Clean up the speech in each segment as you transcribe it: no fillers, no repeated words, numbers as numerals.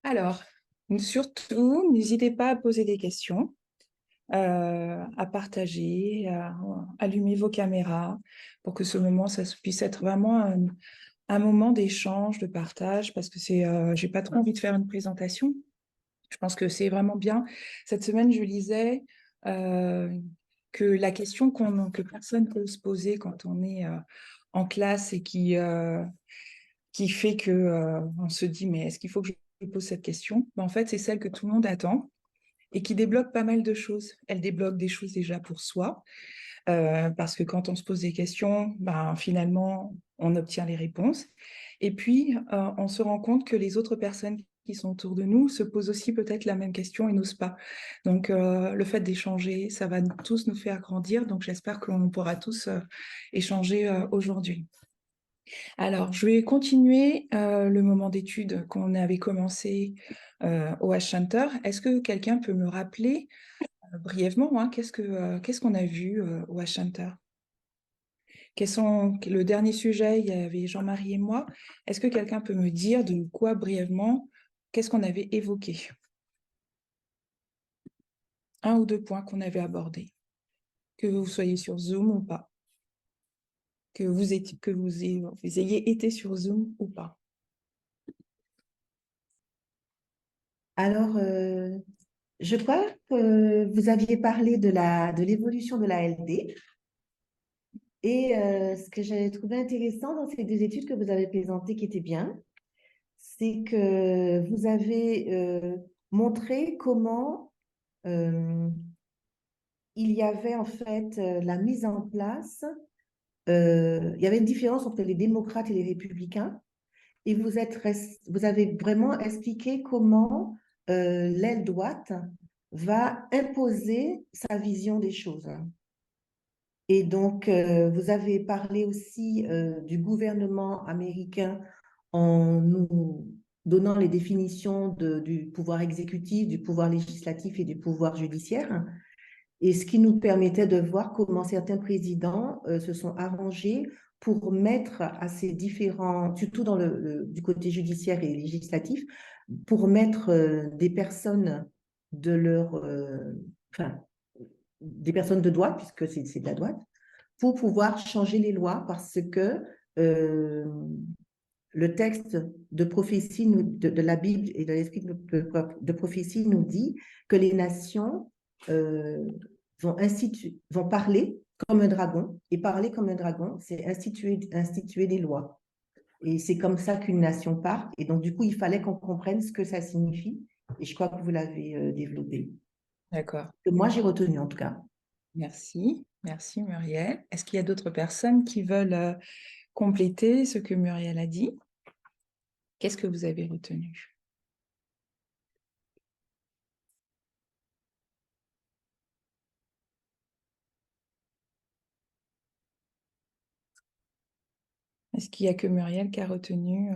Alors, surtout, n'hésitez pas à poser des questions, à partager, à allumer vos caméras pour que ce moment, ça puisse être vraiment un moment d'échange, de partage, parce que j'ai pas trop envie de faire une présentation. Je pense que c'est vraiment bien. Cette semaine, je lisais euh, que la question que personne peut se poser quand on est en classe et qui fait que on se dit, mais est-ce qu'il faut que je pose cette question? Ben, en fait, c'est celle que tout le monde attend et qui débloque pas mal de choses. Elle débloque des choses déjà pour soi, parce que quand on se pose des questions, ben, finalement, on obtient les réponses. Et puis, on se rend compte que les autres personnes qui sont autour de nous se posent aussi peut-être la même question et n'osent pas. Donc, le fait d'échanger, ça va tous nous faire grandir. Donc, j'espère qu'on pourra tous échanger aujourd'hui. Alors, je vais continuer le moment d'étude qu'on avait commencé au H-Center. Est-ce que quelqu'un peut me rappeler brièvement qu'est-ce qu'on a vu au H-Center? Le dernier sujet, il y avait Jean-Marie et moi. Est-ce que quelqu'un peut me dire de quoi brièvement, qu'est-ce qu'on avait évoqué? Un ou deux points qu'on avait abordés, que vous soyez sur Zoom ou pas, vous ayez été sur Zoom ou pas. Alors, je crois que vous aviez parlé de l'évolution de la LD et ce que j'ai trouvé intéressant dans ces deux études que vous avez présentées qui étaient bien, c'est que vous avez montré comment euh, il y avait en fait la mise en place, il y avait une différence entre les démocrates et les républicains et vous avez vraiment expliqué comment l'aile droite va imposer sa vision des choses. Et donc, vous avez parlé aussi du gouvernement américain en nous donnant les définitions du pouvoir exécutif, du pouvoir législatif et du pouvoir judiciaire, et ce qui nous permettait de voir comment certains présidents se sont arrangés pour mettre à ces différents, surtout du côté judiciaire et législatif, pour mettre des personnes de leur, enfin, des personnes de droite, puisque c'est de la droite, pour pouvoir changer les lois parce que euh, le texte de prophétie de la Bible et de l'esprit de prophétie nous dit que les nations vont parler comme un dragon. Et parler comme un dragon, c'est instituer des lois. Et c'est comme ça qu'une nation part. Et donc, du coup, il fallait qu'on comprenne ce que ça signifie. Et je crois que vous l'avez développé. D'accord. Que moi, j'ai retenu en tout cas. Merci. Merci Muriel. Est-ce qu'il y a d'autres personnes qui veulent compléter ce que Muriel a dit? Qu'est-ce que vous avez retenu? Est-ce qu'il y a que Muriel qui a retenu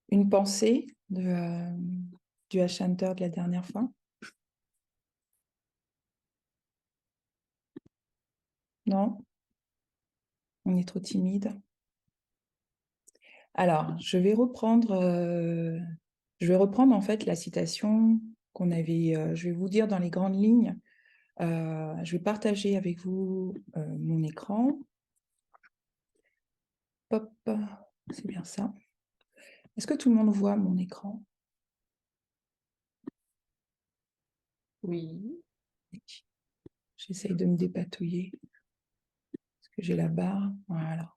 une pensée du H-Hunter de la dernière fois? Non? On est trop timide. Alors, je vais reprendre en fait la citation qu'on avait. Je vais vous dire dans les grandes lignes. Je vais partager avec vous mon écran. Hop, c'est bien ça. Est-ce que tout le monde voit mon écran? Oui. J'essaye de me dépatouiller parce que j'ai la barre. Voilà.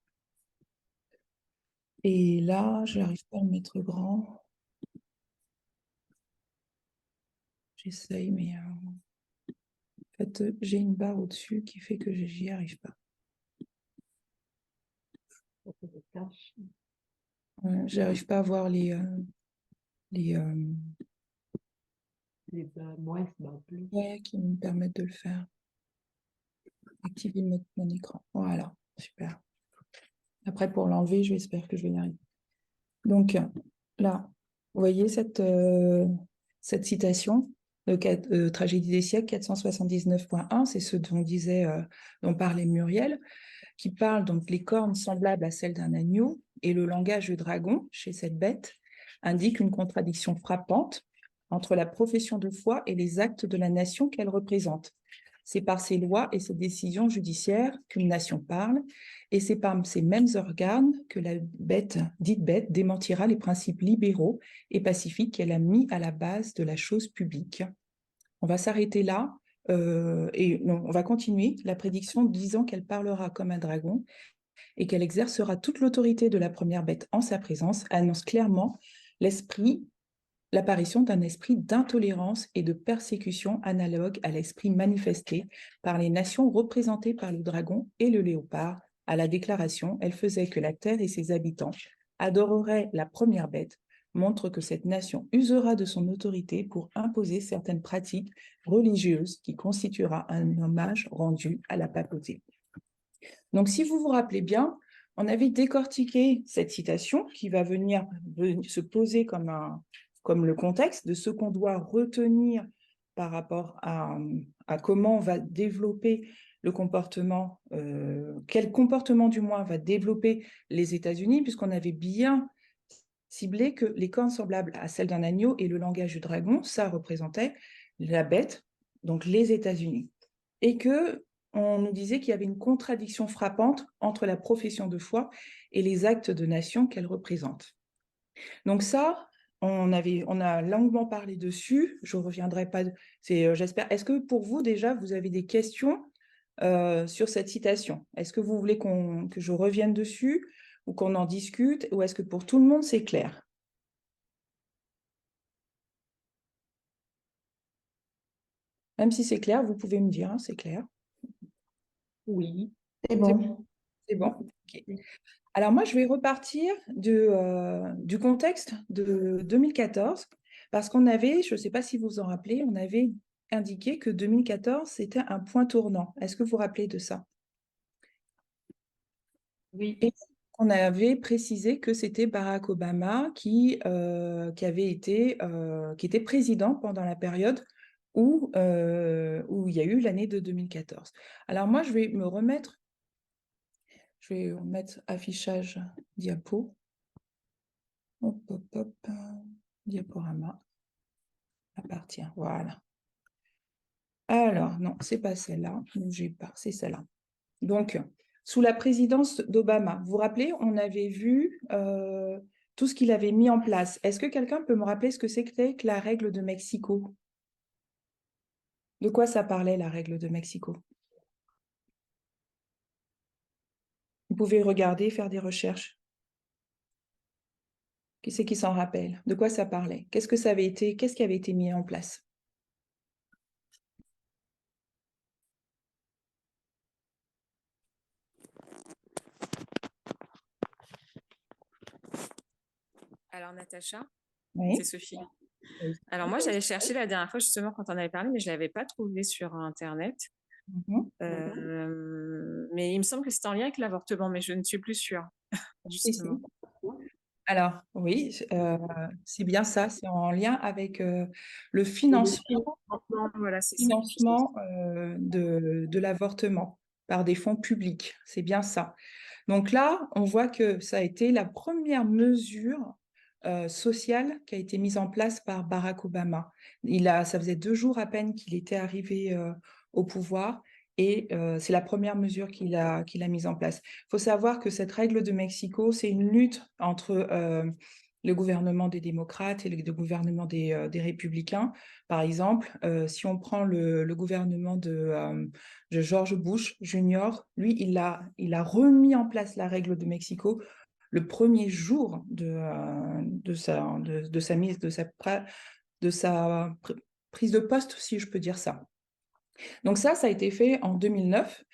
Et là, je n'arrive pas à le mettre grand. J'essaye, mais en fait, j'ai une barre au-dessus qui fait que j'y arrive pas. J'arrive pas à voir les Les bas moins, bas plus. ouais, qui me permettent de le faire. Activer mon écran. Voilà, super. Après, pour l'enlever, j'espère que je vais y arriver. Donc, là, vous voyez cette citation de Tragédie des siècles 479.1, c'est ce dont parlait Muriel, qui parle donc les cornes semblables à celles d'un agneau et le langage du dragon chez cette bête. indique une contradiction frappante entre la profession de foi et les actes de la nation qu'elle représente. C'est par ses lois et ses décisions judiciaires qu'une nation parle, et c'est par ces mêmes organes que la dite bête démentira les principes libéraux et pacifiques qu'elle a mis à la base de la chose publique. On va s'arrêter là, on va continuer la prédiction disant qu'elle parlera comme un dragon et qu'elle exercera toute l'autorité de la première bête en sa présence, annonce clairement l'apparition d'un esprit d'intolérance et de persécution analogue à l'esprit manifesté par les nations représentées par le dragon et le léopard. À la déclaration, elle faisait que la terre et ses habitants adoreraient la première bête, montre que cette nation usera de son autorité pour imposer certaines pratiques religieuses qui constituera un hommage rendu à la papauté. Donc, si vous vous rappelez bien, on avait décortiqué cette citation qui va venir se poser comme le contexte de ce qu'on doit retenir par rapport à comment on va développer le comportement, quel comportement du moins va développer les États-Unis, puisqu'on avait bien ciblé que les cornes semblables à celles d'un agneau et le langage du dragon, ça représentait la bête, donc les États-Unis. Et que on nous disait qu'il y avait une contradiction frappante entre la profession de foi et les actes de nation qu'elle représente. Donc ça, on a longuement parlé dessus. Je ne reviendrai pas. J'espère. Est-ce que pour vous déjà, vous avez des questions sur cette citation? Est-ce que vous voulez que je revienne dessus ou qu'on en discute, ou est-ce que pour tout le monde c'est clair? Même si c'est clair, vous pouvez me dire, hein, c'est clair. Oui. C'est bon. C'est bon. Ok. Alors moi, je vais repartir du contexte de 2014, parce qu'on avait, je ne sais pas si vous vous en rappelez, on avait indiqué que 2014, c'était un point tournant. Est-ce que vous vous rappelez de ça? Oui. Et on avait précisé que c'était Barack Obama qui était président pendant la période où il y a eu l'année de 2014. Alors moi, je vais mettre affichage diapo. Hop, hop, hop, diaporama. À partir, voilà. Alors, non, c'est pas celle-là, bougez pas, c'est celle-là. Donc, sous la présidence d'Obama, vous vous rappelez, on avait vu tout ce qu'il avait mis en place. Est-ce que quelqu'un peut me rappeler ce que c'était que la règle de Mexico? De quoi ça parlait, la règle de Mexico? Vous pouvez regarder, faire des recherches. Qui c'est qui s'en rappelle? De quoi ça parlait? Qu'est-ce qui avait été mis en place? Alors, Natacha, Oui. c'est Sophie. Alors, moi, j'avais cherché la dernière fois, justement, quand on avait parlé, mais je ne l'avais pas trouvé sur Internet. Mais il me semble que c'est en lien avec l'avortement, mais je ne suis plus sûre, justement. Alors, oui, c'est bien ça, c'est en lien avec le financement, Voilà, c'est ça. financement de l'avortement par des fonds publics. C'est bien ça. Donc là, on voit que ça a été la première mesure sociale qui a été mise en place par Barack Obama. Ça faisait 2 jours à peine qu'il était arrivé au pouvoir, et c'est la première mesure qu'il a mise en place. Il faut savoir que cette règle de Mexico, c'est une lutte entre le gouvernement des démocrates et le gouvernement des républicains. Par exemple, si on prend le gouvernement de George Bush Jr., lui, il a remis en place la règle de Mexico le premier jour de sa prise de poste, si je peux dire ça. Donc ça a été fait en 2009.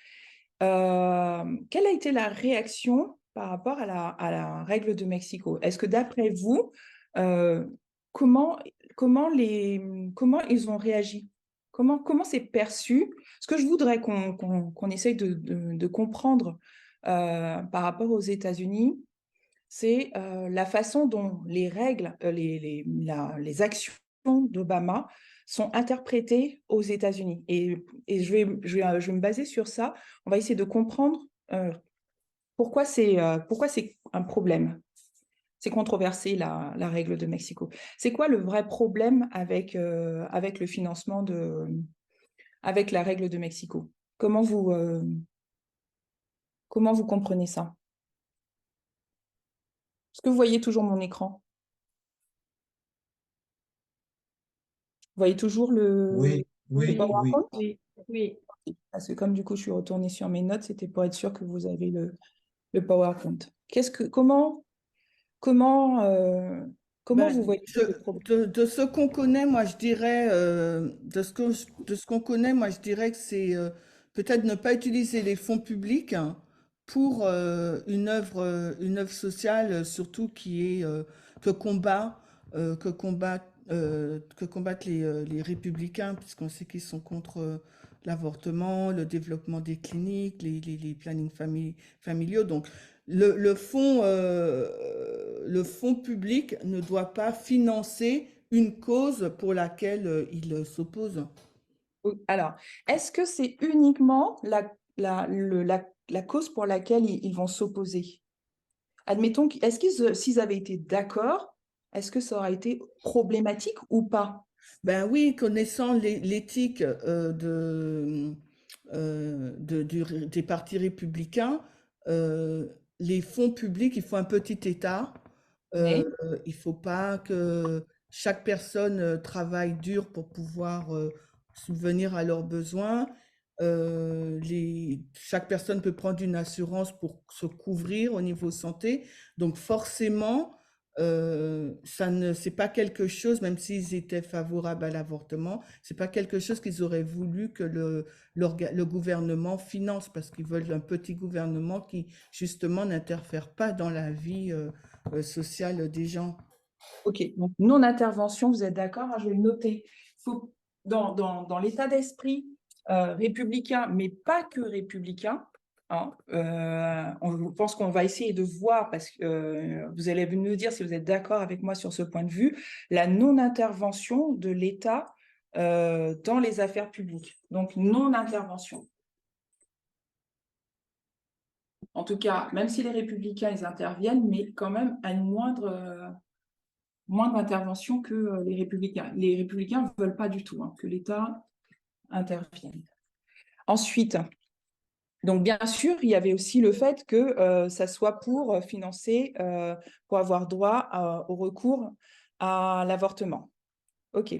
Quelle a été la réaction par rapport à la règle de Mexico? Est-ce que d'après vous, comment ils ont réagi? Comment c'est perçu? Ce que je voudrais qu'on essaye de comprendre par rapport aux États-Unis, c'est la façon dont les règles, les actions d'Obama sont interprétées aux États-Unis. Et je vais me baser sur ça. On va essayer de comprendre pourquoi c'est un problème. C'est controversé, la règle de Mexico. C'est quoi le vrai problème avec le financement avec la règle de Mexico? Comment vous comprenez ça? Est-ce que vous voyez toujours mon écran? Vous voyez toujours Oui, le oui, oui. PowerPoint? Oui, oui. Parce que comme du coup, je suis retournée sur mes notes, c'était pour être sûr que vous avez le PowerPoint. Comment, comment vous Ben, voyez le problème? de ce qu'on connaît, moi je dirais, de ce qu'on connaît, moi je dirais que c'est peut-être ne pas utiliser les fonds publics hein, pour une œuvre sociale, surtout qui est que combat, que combattent les républicains, puisqu'on sait qu'ils sont contre l'avortement, le développement des cliniques, les plannings familiaux. Donc le fonds public ne doit pas financer une cause pour laquelle il s'oppose. Alors, est-ce que c'est uniquement la cause pour laquelle ils vont s'opposer? Admettons, s'ils avaient été d'accord, est-ce que ça aurait été problématique ou pas? Ben oui, connaissant l'éthique des partis républicains, les fonds publics, il faut un petit État. Euh, Oui. il faut pas que chaque personne travaille dur pour pouvoir subvenir à leurs besoins. Chaque personne peut prendre une assurance pour se couvrir au niveau santé. Donc forcément, c'est pas quelque chose, même s'ils étaient favorables à l'avortement, c'est pas quelque chose qu'ils auraient voulu que le gouvernement finance parce qu'ils veulent un petit gouvernement qui justement n'interfère pas dans la vie sociale des gens. Ok, donc non-intervention, vous êtes d'accord? Je vais le noter. Faut, dans l'état d'esprit républicain, mais pas que républicain, hein, on pense qu'on va essayer de voir, parce que vous allez nous dire si vous êtes d'accord avec moi sur ce point de vue, la non-intervention de l'État dans les affaires publiques. Donc, non-intervention. En tout cas, même si les républicains, ils interviennent, mais quand même à une moins d'intervention que les républicains. Les républicains ne veulent pas du tout que l'État intervienne. Ensuite, donc bien sûr, il y avait aussi le fait que ça soit pour financer, pour avoir droit au recours à l'avortement. OK.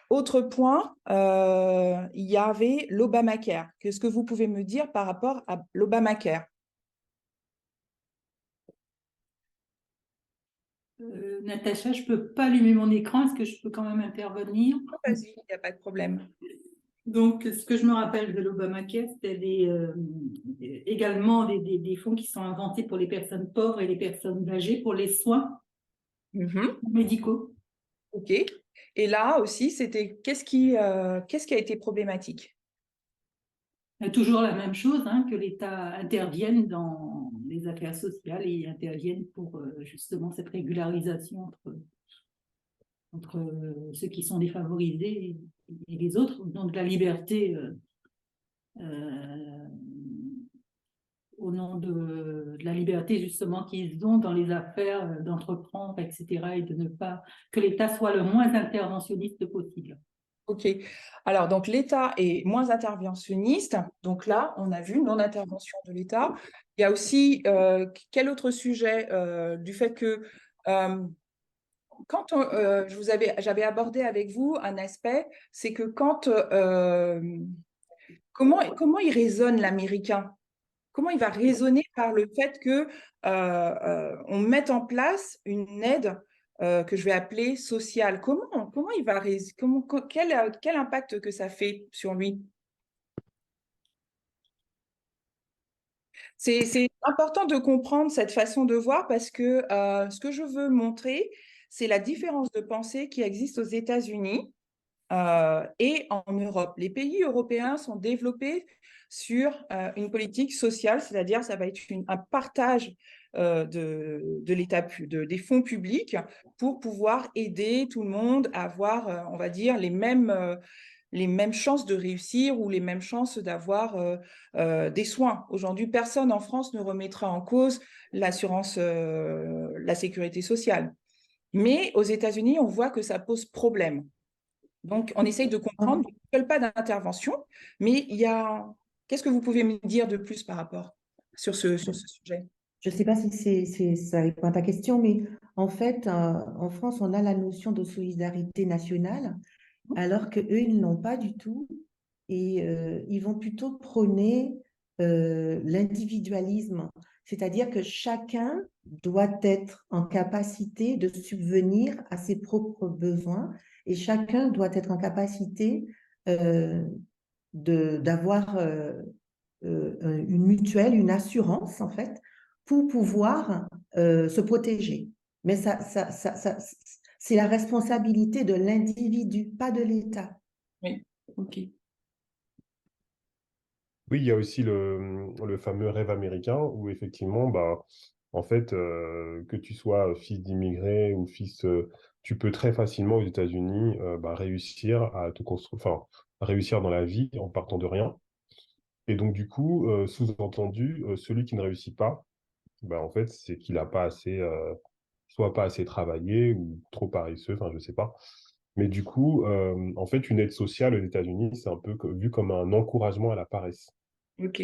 Autre point, il y avait l'Obamacare. Qu'est-ce que vous pouvez me dire par rapport à l'Obamacare? Natacha, je ne peux pas allumer mon écran. Est-ce que je peux quand même intervenir? Vas-y, il n'y a pas de problème. Donc, ce que je me rappelle de l'Obamacare, c'était également des fonds qui sont inventés pour les personnes pauvres et les personnes âgées pour les soins médicaux. OK. Et là aussi, c'était qu'est-ce qui a été problématique? Toujours la même chose, que l'État intervienne dans les affaires sociales et intervienne pour justement cette régularisation entre ceux qui sont défavorisés et les autres. Donc la liberté au nom de la liberté justement qu'ils ont dans les affaires d'entreprendre, etc. et de ne pas que l'État soit le moins interventionniste possible. OK. Alors, donc, l'État est moins interventionniste. Donc là, on a vu non-intervention de l'État. Il y a aussi, quel autre sujet du fait que quand j'avais abordé avec vous un aspect, c'est que comment il raisonne l'Américain? Comment il va raisonner par le fait que on mette en place une aide que je vais appeler sociale? Comment il va quel impact que ça fait sur lui? C'est important de comprendre cette façon de voir parce que ce que je veux montrer, c'est la différence de pensée qui existe aux États-Unis et en Europe. Les pays européens sont développés sur une politique sociale, c'est-à-dire ça va être un partage de l'État, des fonds publics pour pouvoir aider tout le monde à avoir, on va dire, les mêmes chances de réussir ou les mêmes chances d'avoir des soins. Aujourd'hui, personne en France ne remettra en cause l'assurance, la sécurité sociale. Mais aux États-Unis, on voit que ça pose problème. Donc, on essaye de comprendre, ne veulent pas d'intervention, mais il y a... Qu'est-ce que vous pouvez me dire de plus par rapport sur ce sujet? Je ne sais pas si ça répond à ta question, mais en fait, en France, on a la notion de solidarité nationale, alors qu'eux, ils ne l'ont pas du tout. Et ils vont plutôt prôner l'individualisme, c'est-à-dire que chacun doit être en capacité de subvenir à ses propres besoins et chacun doit être en capacité euh, d'avoir une mutuelle, une assurance, en fait, pour pouvoir se protéger. Mais c'est la responsabilité de l'individu, pas de l'État. Oui, ok. Oui, il y a aussi le fameux rêve américain où effectivement, bah, en fait, que tu sois fils d'immigrés ou fils, tu peux très facilement aux États-Unis bah, réussir à te construire, enfin, réussir dans la vie en partant de rien. Et donc, du coup, sous-entendu, celui qui ne réussit pas, bah, en fait, c'est qu'il n'a pas assez, soit pas assez travaillé ou trop paresseux, enfin, je sais pas. Mais du coup, en fait, une aide sociale aux États-Unis, c'est un peu vu comme un encouragement à la paresse. Ok.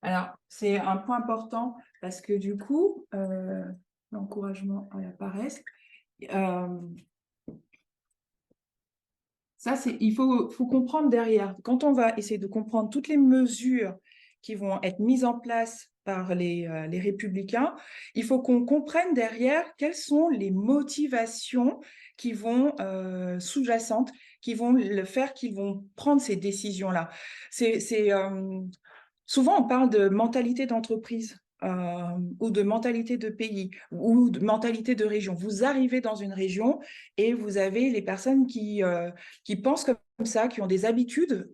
Alors, c'est un point important parce que du coup, l'encouragement à la paresse, euh, ça, il faut comprendre derrière. Quand on va essayer de comprendre toutes les mesures qui vont être mises en place par les républicains, il faut qu'on comprenne derrière quelles sont les motivations qui vont sous-jacentes, qui vont le faire, qu'ils vont prendre ces décisions-là. Souvent, on parle de mentalité d'entreprise ou de mentalité de pays ou de mentalité de région. Vous arrivez dans une région et vous avez les personnes qui pensent comme ça, qui ont des habitudes,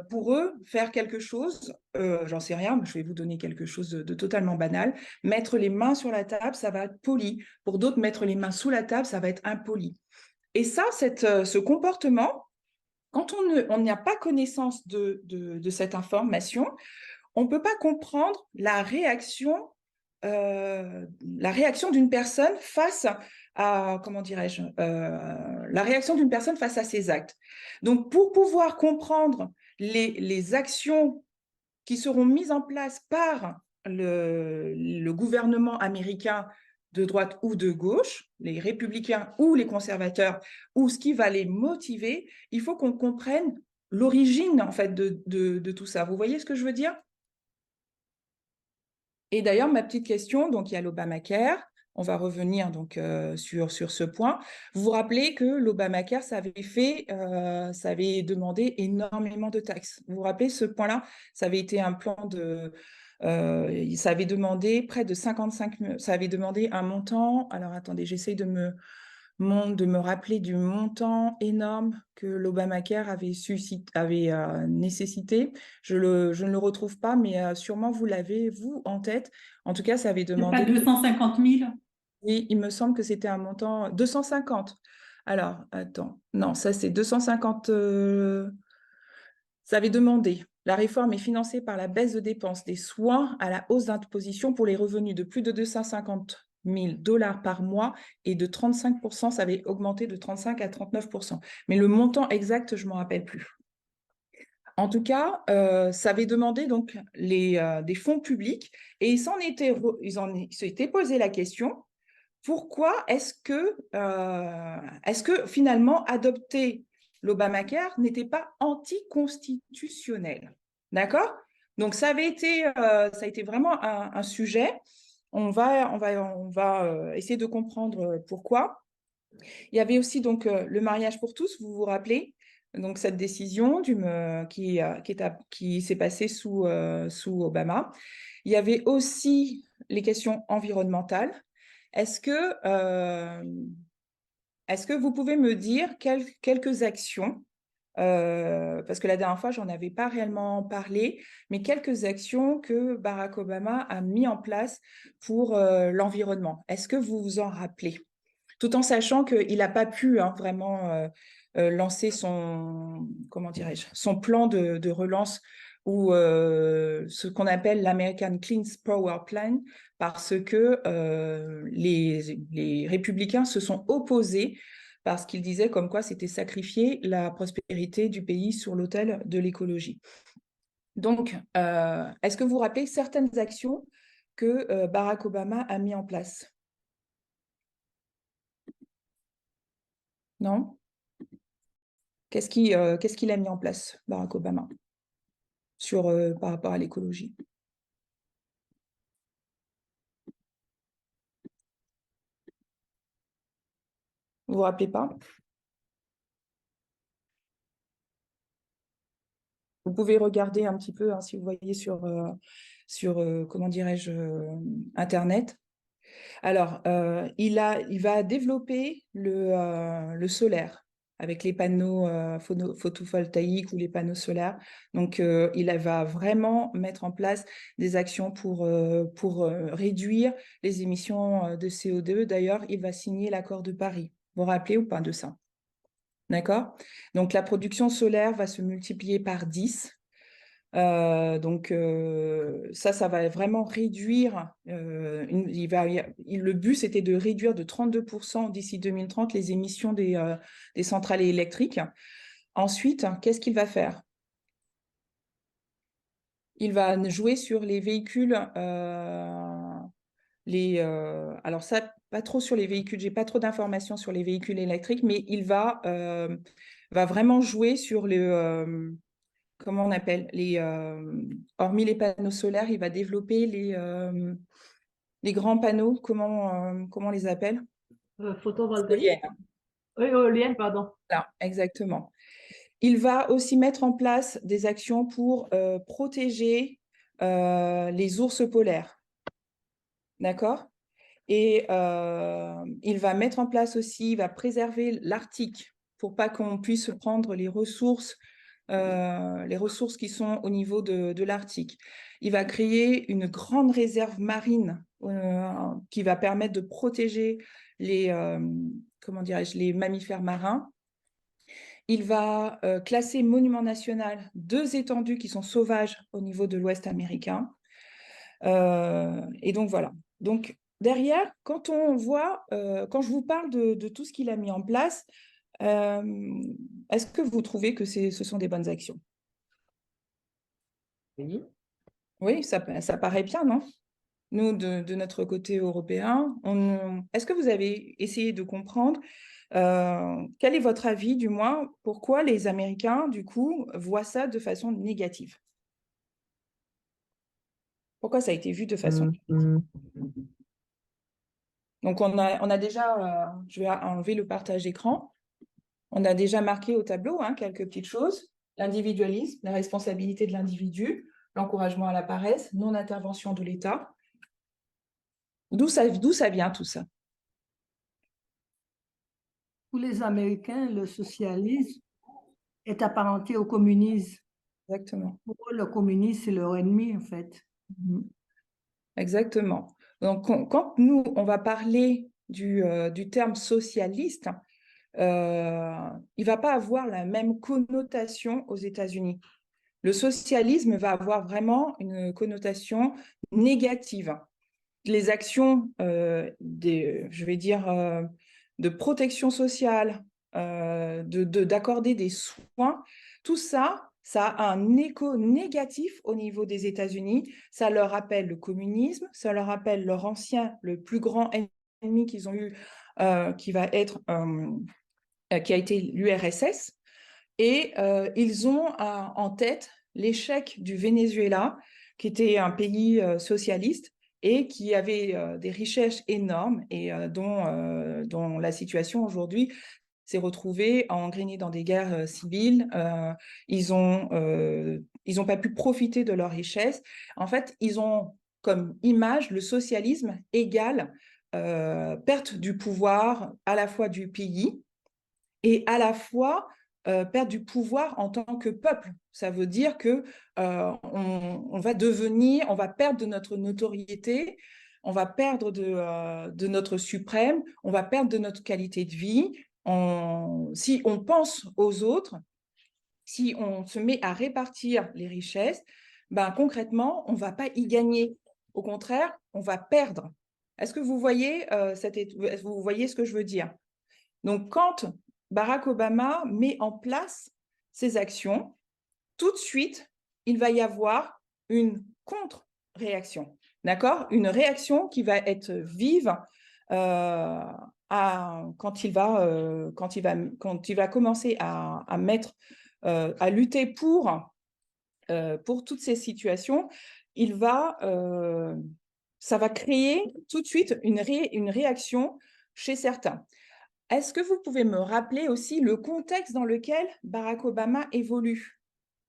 pour eux, faire quelque chose, j'en sais rien, mais je vais vous donner quelque chose de totalement banal. Mettre les mains sur la table, ça va être poli. Pour d'autres, mettre les mains sous la table, ça va être impoli. Et ça, ce comportement, quand on n'a pas connaissance de cette information, on ne peut pas comprendre la réaction d'une personne face à, comment dirais-je, la réaction d'une personne face à ses actes. Donc, pour pouvoir comprendre les actions qui seront mises en place par le gouvernement américain de droite ou de gauche, les républicains ou les conservateurs, ou ce qui va les motiver, il faut qu'on comprenne l'origine en fait de tout ça. Vous voyez ce que je veux dire? Et d'ailleurs, ma petite question, donc il y a l'Obamacare. On va revenir donc sur ce point. Vous vous rappelez que l'Obamacare, ça avait demandé énormément de taxes. Vous vous rappelez ce point-là? Ça avait été un plan ça avait demandé près de 55 000, ça avait demandé un montant. Alors attendez, j'essaye de me rappeler du montant énorme que l'Obamacare avait nécessité. Je ne le retrouve pas, mais sûrement vous l'avez, vous, en tête. En tout cas, ça avait Il n'y a pas demandé... 250 000? Oui, il me semble que c'était un montant 250. Alors, attends. Non, ça c'est 250... Ça avait demandé. La réforme est financée par la baisse de dépenses des soins à la hausse d'imposition pour les revenus de plus de 250 000 dollars par mois et de 35%, ça avait augmenté de 35 à 39%. Mais le montant exact, je ne m'en rappelle plus. En tout cas, ça avait demandé donc des fonds publics et ils s'étaient posé la question, pourquoi est-ce que finalement adopter l'Obamacare n'était pas anticonstitutionnel? D'accord? Donc ça a été vraiment un sujet. On va essayer de comprendre pourquoi. Il y avait aussi donc le mariage pour tous, vous vous rappelez? Donc cette décision qui s'est passée sous Obama. Il y avait aussi les questions environnementales. Est-ce que, euh, est-ce que vous pouvez me dire quelques actions, parce que la dernière fois, j'en avais pas réellement parlé, mais quelques actions que Barack Obama a mis en place pour l'environnement. Est-ce que vous vous en rappelez? Tout en sachant qu'il n'a pas pu vraiment lancé comment dirais-je, son plan de relance ou ce qu'on appelle l'American Clean Power Plan, parce que les républicains se sont opposés parce qu'ils disaient comme quoi c'était sacrifier la prospérité du pays sur l'autel de l'écologie. Donc, est-ce que vous vous rappelez certaines actions que Barack Obama a mis en place? Non? Qu'est-ce qu'il a mis en place, Barack Obama, par rapport à l'écologie? Vous vous rappelez pas? Vous pouvez regarder un petit peu, hein, si vous voyez sur comment dirais-je, Internet. Alors, il va développer le solaire avec les panneaux photovoltaïques ou les panneaux solaires. Donc, il va vraiment mettre en place des actions pour réduire les émissions de CO2. D'ailleurs, il va signer l'accord de Paris. Vous vous rappelez ou pas de ça? D'accord? Donc, la production solaire va se multiplier par 10. Donc, ça va vraiment réduire. Le but, c'était de réduire de 32% d'ici 2030 les émissions des centrales électriques. Ensuite, qu'est-ce qu'il va faire? Il va jouer sur les véhicules. Alors ça, pas trop sur les véhicules, j'ai pas trop d'informations sur les véhicules électriques, mais il va vraiment jouer sur comment on appelle hormis les panneaux solaires, il va développer les grands panneaux, comment on les appelle? Photovoltaïque. Éoliennes. Oui, éolienne, pardon. Voilà, exactement. Il va aussi mettre en place des actions pour protéger les ours polaires. D'accord? Et il va mettre en place aussi, il va préserver l'Arctique pour pas qu'on puisse prendre les ressources qui sont au niveau de l'Arctique. Il va créer une grande réserve marine qui va permettre de protéger les mammifères marins. Il va classer monument national 2 étendues qui sont sauvages au niveau de l'Ouest américain. Et donc, voilà. Donc, derrière, quand je vous parle de tout ce qu'il a mis en place, est-ce que vous trouvez que ce sont des bonnes actions? Oui. Oui, ça paraît bien, non? Nous, de notre côté européen, est-ce que vous avez essayé de comprendre quel est votre avis, du moins, pourquoi les Américains, du coup, voient ça de façon négative? Pourquoi ça a été vu de façon négative? Donc, on a déjà, je vais enlever le partage d'écran, on a déjà marqué au tableau quelques petites choses. L'individualisme, la responsabilité de l'individu, l'encouragement à la paresse, non-intervention de l'État. D'où ça vient tout ça? Pour les Américains, le socialisme est apparenté au communisme. Exactement. Pour eux, le communisme, c'est leur ennemi, en fait. Exactement. Donc, quand nous, on va parler du terme socialiste, il ne va pas avoir la même connotation aux États-Unis. Le socialisme va avoir vraiment une connotation négative. Les actions, je vais dire, de protection sociale, d'accorder des soins, tout ça, ça a un écho négatif au niveau des États-Unis. Ça leur rappelle le communisme, ça leur rappelle le plus grand ennemi qu'ils ont eu, qui a été l'URSS. Et ils ont en tête l'échec du Venezuela, qui était un pays socialiste et qui avait des richesses énormes et dont la situation aujourd'hui s'est retrouvée engrenée dans des guerres civiles. Ils n'ont pas pu profiter de leurs richesses. En fait, ils ont comme image le socialisme égale perte du pouvoir à la fois du pays et à la fois perdre du pouvoir en tant que peuple. Ça veut dire que on va perdre de notre notoriété, on va perdre de notre suprême, on va perdre de notre qualité de vie, si on pense aux autres, si on se met à répartir les richesses, ben, concrètement, on ne va pas y gagner. Au contraire, on va perdre. Est-ce que vous voyez, vous voyez ce que je veux dire? Donc, quand Barack Obama met en place ces actions, tout de suite, il va y avoir une contre-réaction, d'accord? Une réaction qui va être vive quand il va commencer à mettre, à lutter pour toutes ces situations. Ça va créer tout de suite une réaction chez certains. Est-ce que vous pouvez me rappeler aussi le contexte dans lequel Barack Obama évolue?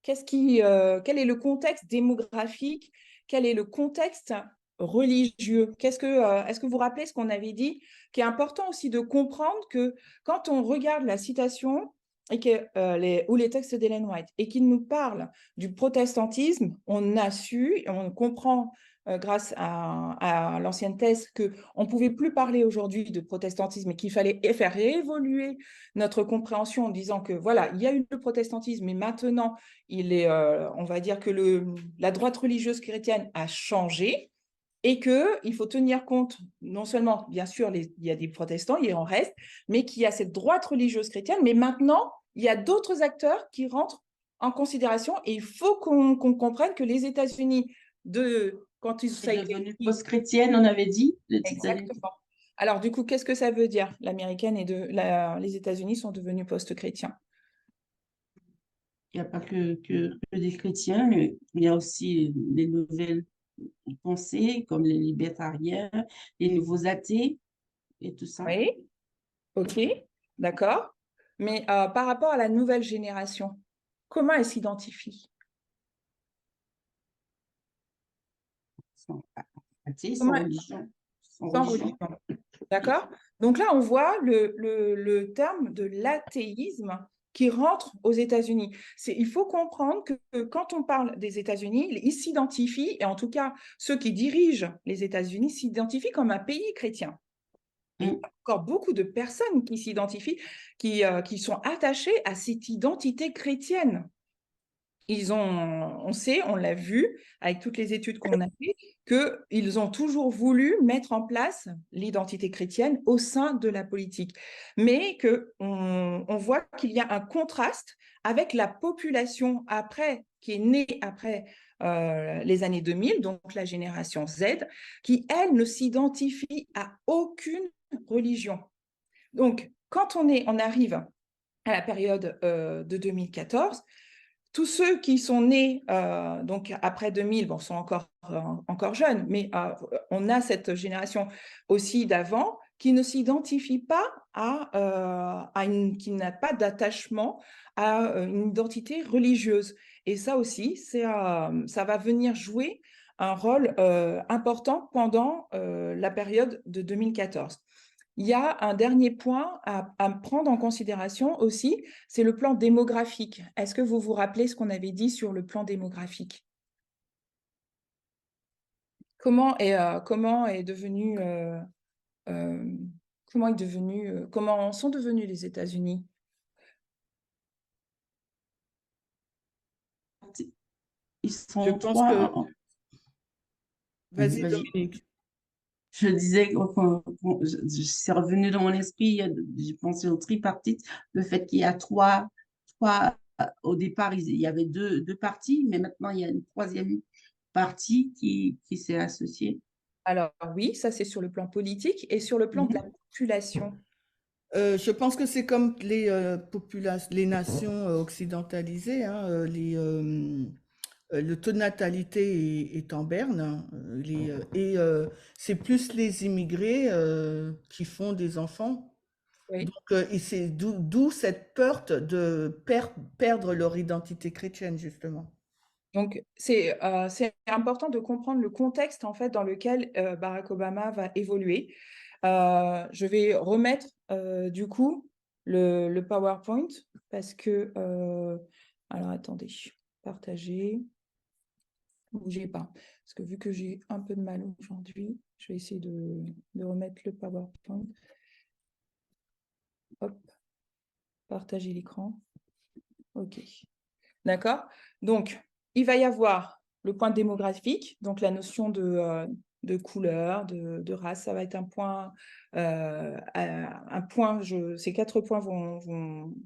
Quel est le contexte démographique? Quel est le contexte religieux? Est-ce que vous vous rappelez ce qu'on avait dit, qui est important aussi de comprendre que quand on regarde la citation ou les textes d'Ellen White et qu'il nous parle du protestantisme, on a su, on comprend grâce à l'ancienne thèse qu'on ne pouvait plus parler aujourd'hui de protestantisme et qu'il fallait faire évoluer notre compréhension en disant que voilà, il y a eu le protestantisme, mais maintenant, on va dire que la droite religieuse chrétienne a changé et qu'il faut tenir compte, non seulement, bien sûr, il y a des protestants, il en reste, mais qu'il y a cette droite religieuse chrétienne, mais maintenant, il y a d'autres acteurs qui rentrent en considération et il faut qu'on comprenne que les États-Unis, quand ils sont devenus post-chrétienne, on avait dit. Exactement. Alors, du coup, qu'est-ce que ça veut dire? L'américaine les États-Unis sont devenus post-chrétiens. Il n'y a pas que des chrétiens, mais il y a aussi les nouvelles pensées, comme les libertariens, les nouveaux athées et tout ça. Oui, ok, d'accord. Mais par rapport à la nouvelle génération, comment elle s'identifie? Sans athées, Comment- sans religion. Sans religion. D'accord? Donc là, on voit le terme de l'athéisme qui rentre aux États-Unis. Il faut comprendre que quand on parle des États-Unis, ils s'identifient, et en tout cas, ceux qui dirigent les États-Unis s'identifient comme un pays chrétien. Et il y a encore beaucoup de personnes qui s'identifient, qui sont attachées à cette identité chrétienne. On l'a vu avec toutes les études qu'on a fait, qu'ils ont toujours voulu mettre en place l'identité chrétienne au sein de la politique. Mais on voit qu'il y a un contraste avec la population qui est née après les années 2000, donc la génération Z, qui, elle, ne s'identifie à aucune religion. Donc, quand on arrive à la période de 2014, tous ceux qui sont nés donc après 2000 sont encore jeunes, mais on a cette génération aussi d'avant qui ne s'identifie pas qui n'a pas d'attachement à une identité religieuse. Et ça aussi, ça va venir jouer un rôle important pendant la période de 2014. Il y a un dernier point à prendre en considération aussi, c'est le plan démographique. Est-ce que vous vous rappelez ce qu'on avait dit sur le plan démographique? Comment sont devenus les États-Unis? Ils sont Je pense trois. que... Vas-y, Dominique. Je disais, c'est revenu dans mon esprit, j'ai pensé au tripartite, le fait qu'il y a trois au départ, il y avait deux parties, mais maintenant, il y a une troisième partie qui s'est associée. Alors oui, ça c'est sur le plan politique et sur le plan de la population. Je pense que c'est comme les nations occidentalisées, hein, le taux de natalité est en berne, hein, c'est plus les immigrés qui font des enfants. Oui. Donc, et c'est d'où cette peur de perdre leur identité chrétienne, justement. Donc, c'est important de comprendre le contexte en fait, dans lequel Barack Obama va évoluer. Je vais remettre du coup le PowerPoint parce que... alors, attendez, partager. Bougez pas. Parce que vu que j'ai un peu de mal aujourd'hui, je vais essayer de remettre le PowerPoint. Hop, Partager l'écran. OK. D'accord? Donc, il va y avoir le point démographique, donc la notion de couleur, de race, ça va être un point, ces 4 points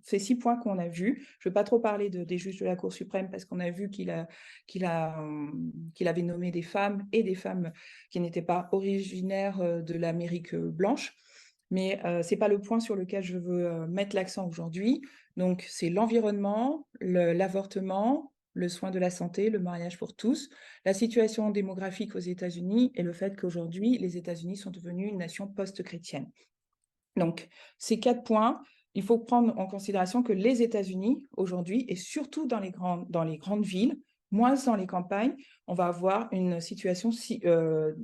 ces 6 points qu'on a vus. Je ne vais pas trop parler des juges de la Cour suprême parce qu'on a vu qu'il avait nommé des femmes et des femmes qui n'étaient pas originaires de l'Amérique blanche. Mais ce n'est pas le point sur lequel je veux mettre l'accent aujourd'hui. Donc, c'est l'environnement, l'avortement, le soin de la santé, le mariage pour tous, la situation démographique aux États-Unis et le fait qu'aujourd'hui, les États-Unis sont devenus une nation post-chrétienne. Donc, ces 4 points, il faut prendre en considération que les États-Unis, aujourd'hui, et surtout dans les grandes villes, moins dans les campagnes, on va avoir une situation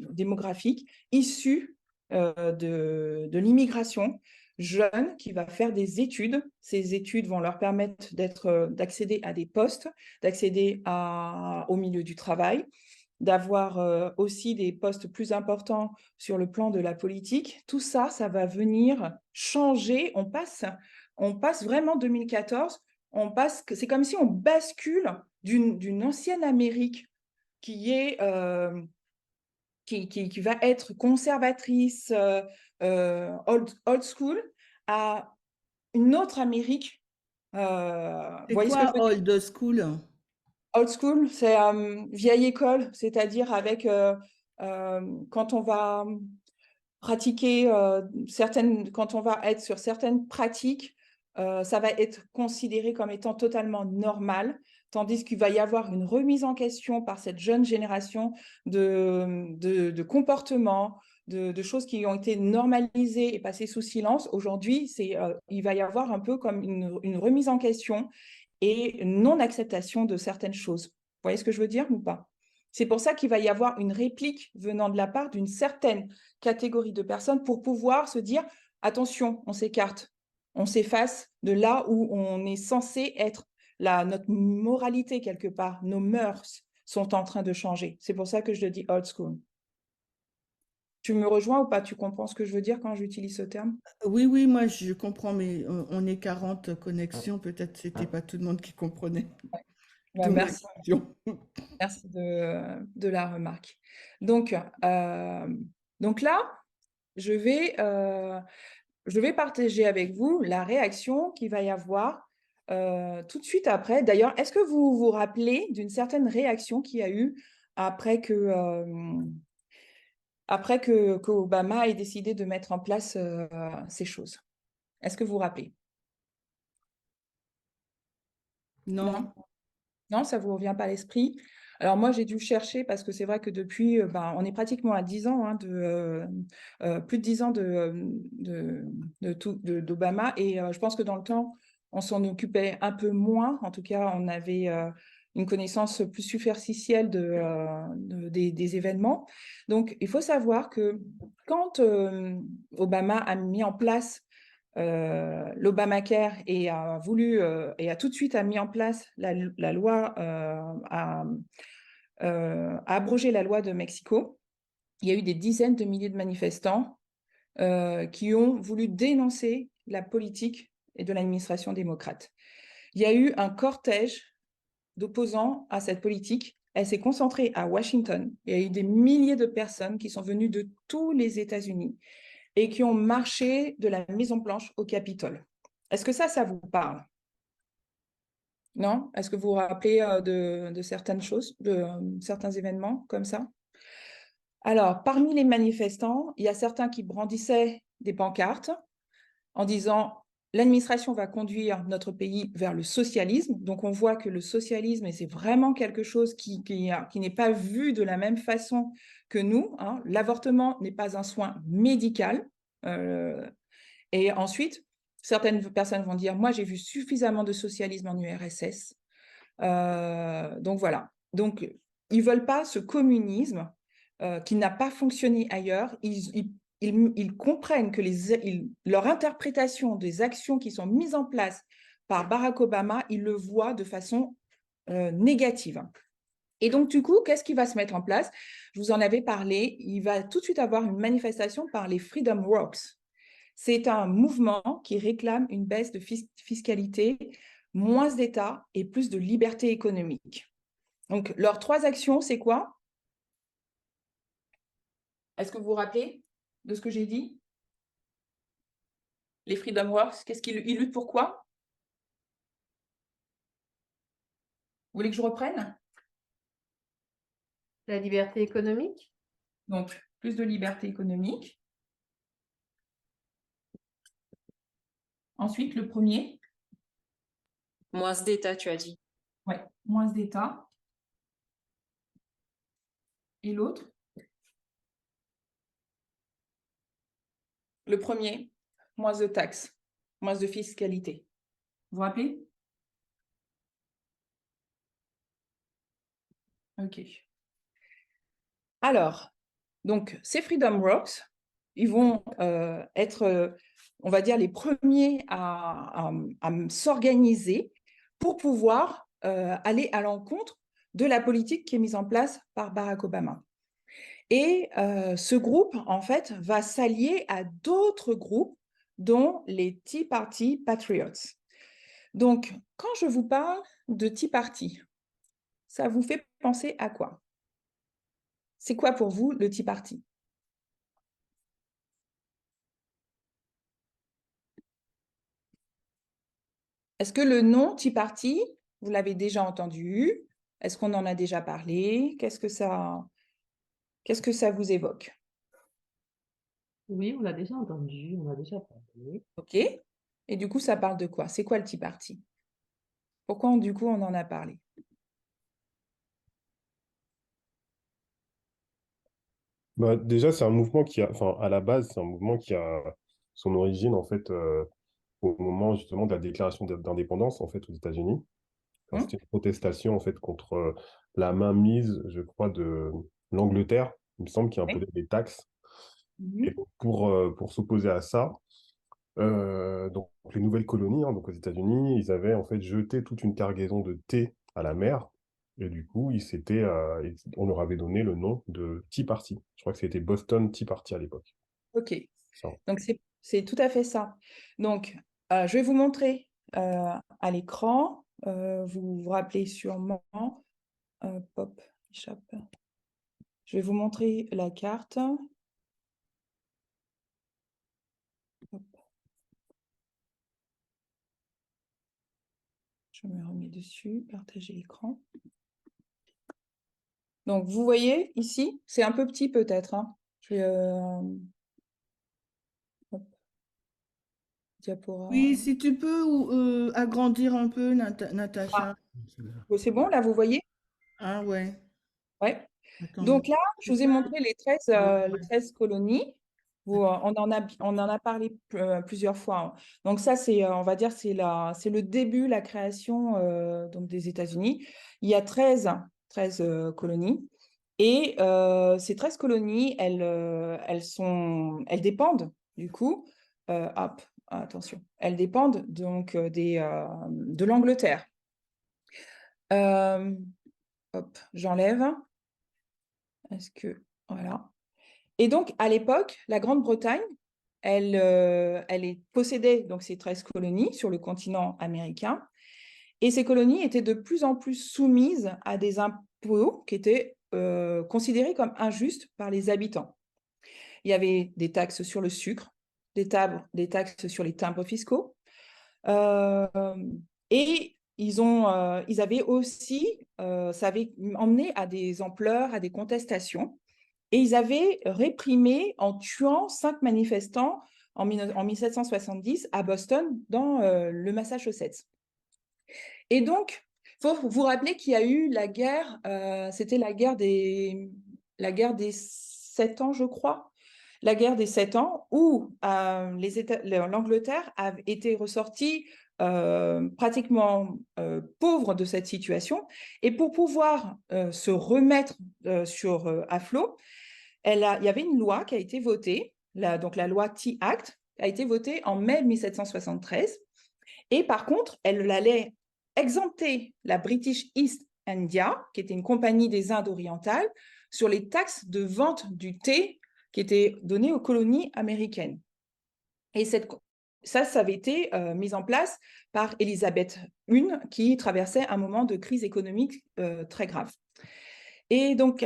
démographique issue de l'immigration jeune qui va faire des études. Ces études vont leur permettre d'accéder à des postes, d'accéder au milieu du travail, d'avoir aussi des postes plus importants sur le plan de la politique. Tout ça, ça va venir changer. On passe vraiment 2014, c'est comme si on bascule d'une ancienne Amérique qui va être conservatrice, old school, à une autre Amérique. Vous C'est voyez ce que je quoi veux dire? old school? Old school, c'est vieille école, c'est-à-dire avec quand on va pratiquer quand on va être sur certaines pratiques, ça va être considéré comme étant totalement normal, tandis qu'il va y avoir une remise en question par cette jeune génération de comportements, de choses qui ont été normalisées et passées sous silence. Aujourd'hui, il va y avoir un peu comme une remise en question et non-acceptation de certaines choses. Vous voyez ce que je veux dire ou pas? C'est pour ça qu'il va y avoir une réplique venant de la part d'une certaine catégorie de personnes pour pouvoir se dire « Attention, on s'écarte, on s'efface de là où on est censé être. Notre moralité, quelque part, nos mœurs sont en train de changer. » C'est pour ça que je le dis « old school ». Tu me rejoins ou pas? Tu comprends ce que je veux dire quand j'utilise ce terme? Oui, oui, moi je comprends, mais on est 40 connexions, peut-être c'était pas tout le monde qui comprenait. D'où ma Merci. question. Merci de la remarque. Donc là, je vais partager avec vous la réaction qu'il va y avoir tout de suite après. D'ailleurs, est-ce que vous vous rappelez d'une certaine réaction qu'il y a eu après qu'Obama ait décidé de mettre en place ces choses? Est-ce que vous vous rappelez? Non. Non, ça ne vous revient pas à l'esprit? Alors moi, j'ai dû chercher parce que c'est vrai que depuis, on est pratiquement à 10 ans, plus de 10 ans d'Obama. Et je pense que dans le temps, on s'en occupait un peu moins. En tout cas, on avait une connaissance plus superficielle des événements. Donc, il faut savoir que quand Obama a mis en place l'Obamacare et a tout de suite mis en place la loi, a abrogé la loi de Mexico, il y a eu des dizaines de milliers de manifestants qui ont voulu dénoncer la politique et de l'administration démocrate. Il y a eu un cortège d'opposants à cette politique. Elle s'est concentrée à Washington. Il y a eu des milliers de personnes qui sont venues de tous les États-Unis et qui ont marché de la Maison-Blanche au Capitole. Est-ce que ça vous parle? Non? Est-ce que vous vous rappelez de certaines choses, de certains événements comme ça? Alors, parmi les manifestants, il y a certains qui brandissaient des pancartes en disant « L'administration va conduire notre pays vers le socialisme ». Donc, on voit que le socialisme, et c'est vraiment quelque chose qui n'est pas vu de la même façon que nous, hein. L'avortement n'est pas un soin médical. Et ensuite, certaines personnes vont dire « Moi, j'ai vu suffisamment de socialisme en URSS. » Donc, voilà. Donc, ils ne veulent pas ce communisme qui n'a pas fonctionné ailleurs. Ils comprennent que leur interprétation des actions qui sont mises en place par Barack Obama, ils le voient de façon négative. Et donc, du coup, qu'est-ce qui va se mettre en place? Je vous en avais parlé. Il va tout de suite avoir une manifestation par les Freedom Walks. c'est un mouvement qui réclame une baisse de fiscalité, moins d'État et plus de liberté économique. Donc, leurs 3 actions, c'est quoi? Est-ce que vous vous rappelez de ce que j'ai dit? Les Freedom Works, qu'est-ce qu'ils luttent pour quoi? Vous voulez que je reprenne? La liberté économique? Donc, plus de liberté économique. Ensuite, le premier. Moins d'État, tu as dit. Oui, moins d'État. Et l'autre? Le premier, moins de taxes, moins de fiscalité. Vous vous rappelez? OK. Alors, donc, ces Freedom Rocks, ils vont être, on va dire, les premiers à s'organiser pour pouvoir aller à l'encontre de la politique qui est mise en place par Barack Obama. Et ce groupe, en fait, va s'allier à d'autres groupes, dont les Tea Party Patriots. Donc, quand je vous parle de Tea Party, ça vous fait penser à quoi? C'est quoi pour vous le Tea Party? Est-ce que le nom Tea Party, vous l'avez déjà entendu? Est-ce qu'on en a déjà parlé? Qu'est-ce que ça vous évoque? Oui, on l'a déjà entendu, on a déjà parlé. OK. Et du coup, ça parle de quoi? C'est quoi le Tea Party? Pourquoi, du coup, on en a parlé? Bah, déjà, c'est un mouvement qui a, enfin, à la base, c'est un mouvement qui a son origine, en fait, au moment, justement, de la déclaration d'indépendance, en fait, aux États-Unis. Enfin, c'était une protestation, en fait, contre la mainmise, je crois, de l'Angleterre, il me semble, qui imposait des taxes. Et donc, pour s'opposer à ça, donc les nouvelles colonies, hein, donc aux États-Unis, ils avaient en fait jeté toute une cargaison de thé à la mer. Et du coup, on leur avait donné le nom de Tea Party. Je crois que c'était Boston Tea Party à l'époque. OK. Ça. Donc, c'est tout à fait ça. Donc, je vais vous montrer à l'écran. Vous vous rappelez sûrement. Pop, échappe. Je vais vous montrer la carte. Hop. Je me remets dessus, partager l'écran. Donc, vous voyez ici, c'est un peu petit peut-être. Hein. Je vais, hop. Diaporama. Oui, si tu peux agrandir un peu, Natacha. C'est bon, là, vous voyez? Ah ouais. Ouais. Attends. Donc là, je vous ai Ça, montré les 13 colonies. On en a parlé plusieurs fois. Hein. Donc ça, on va dire, c'est le début, la création donc des États-Unis. Il y a 13 colonies. Et ces 13 colonies, elles dépendent, du coup, hop, attention, elles dépendent donc de l'Angleterre. Hop, j'enlève. Est-ce que, voilà. Et donc, à l'époque, la Grande-Bretagne, elle possédait donc ces 13 colonies sur le continent américain. Et ces colonies étaient de plus en plus soumises à des impôts qui étaient considérés comme injustes par les habitants. Il y avait des taxes sur le sucre, des taxes sur les timbres fiscaux. Et ils avaient aussi, ça avait emmené à des ampleurs, à des contestations. Et ils avaient réprimé en tuant 5 manifestants en 1770 à Boston, dans le Massachusetts. Et donc, il faut vous rappeler qu'il y a eu la guerre, c'était la guerre des 7 ans, je crois, la guerre des 7 ans, où l'Angleterre a été ressortie pratiquement pauvre de cette situation. Et pour pouvoir se remettre à flot, il y avait une loi qui a été votée, donc la loi Tea Act, a été votée en mai 1773. Et par contre, elle allait exempter la British East India, qui était une compagnie des Indes orientales, sur les taxes de vente du thé qui étaient données aux colonies américaines. Et ça avait été mis en place par Élisabeth I, qui traversait un moment de crise économique très grave. Et donc,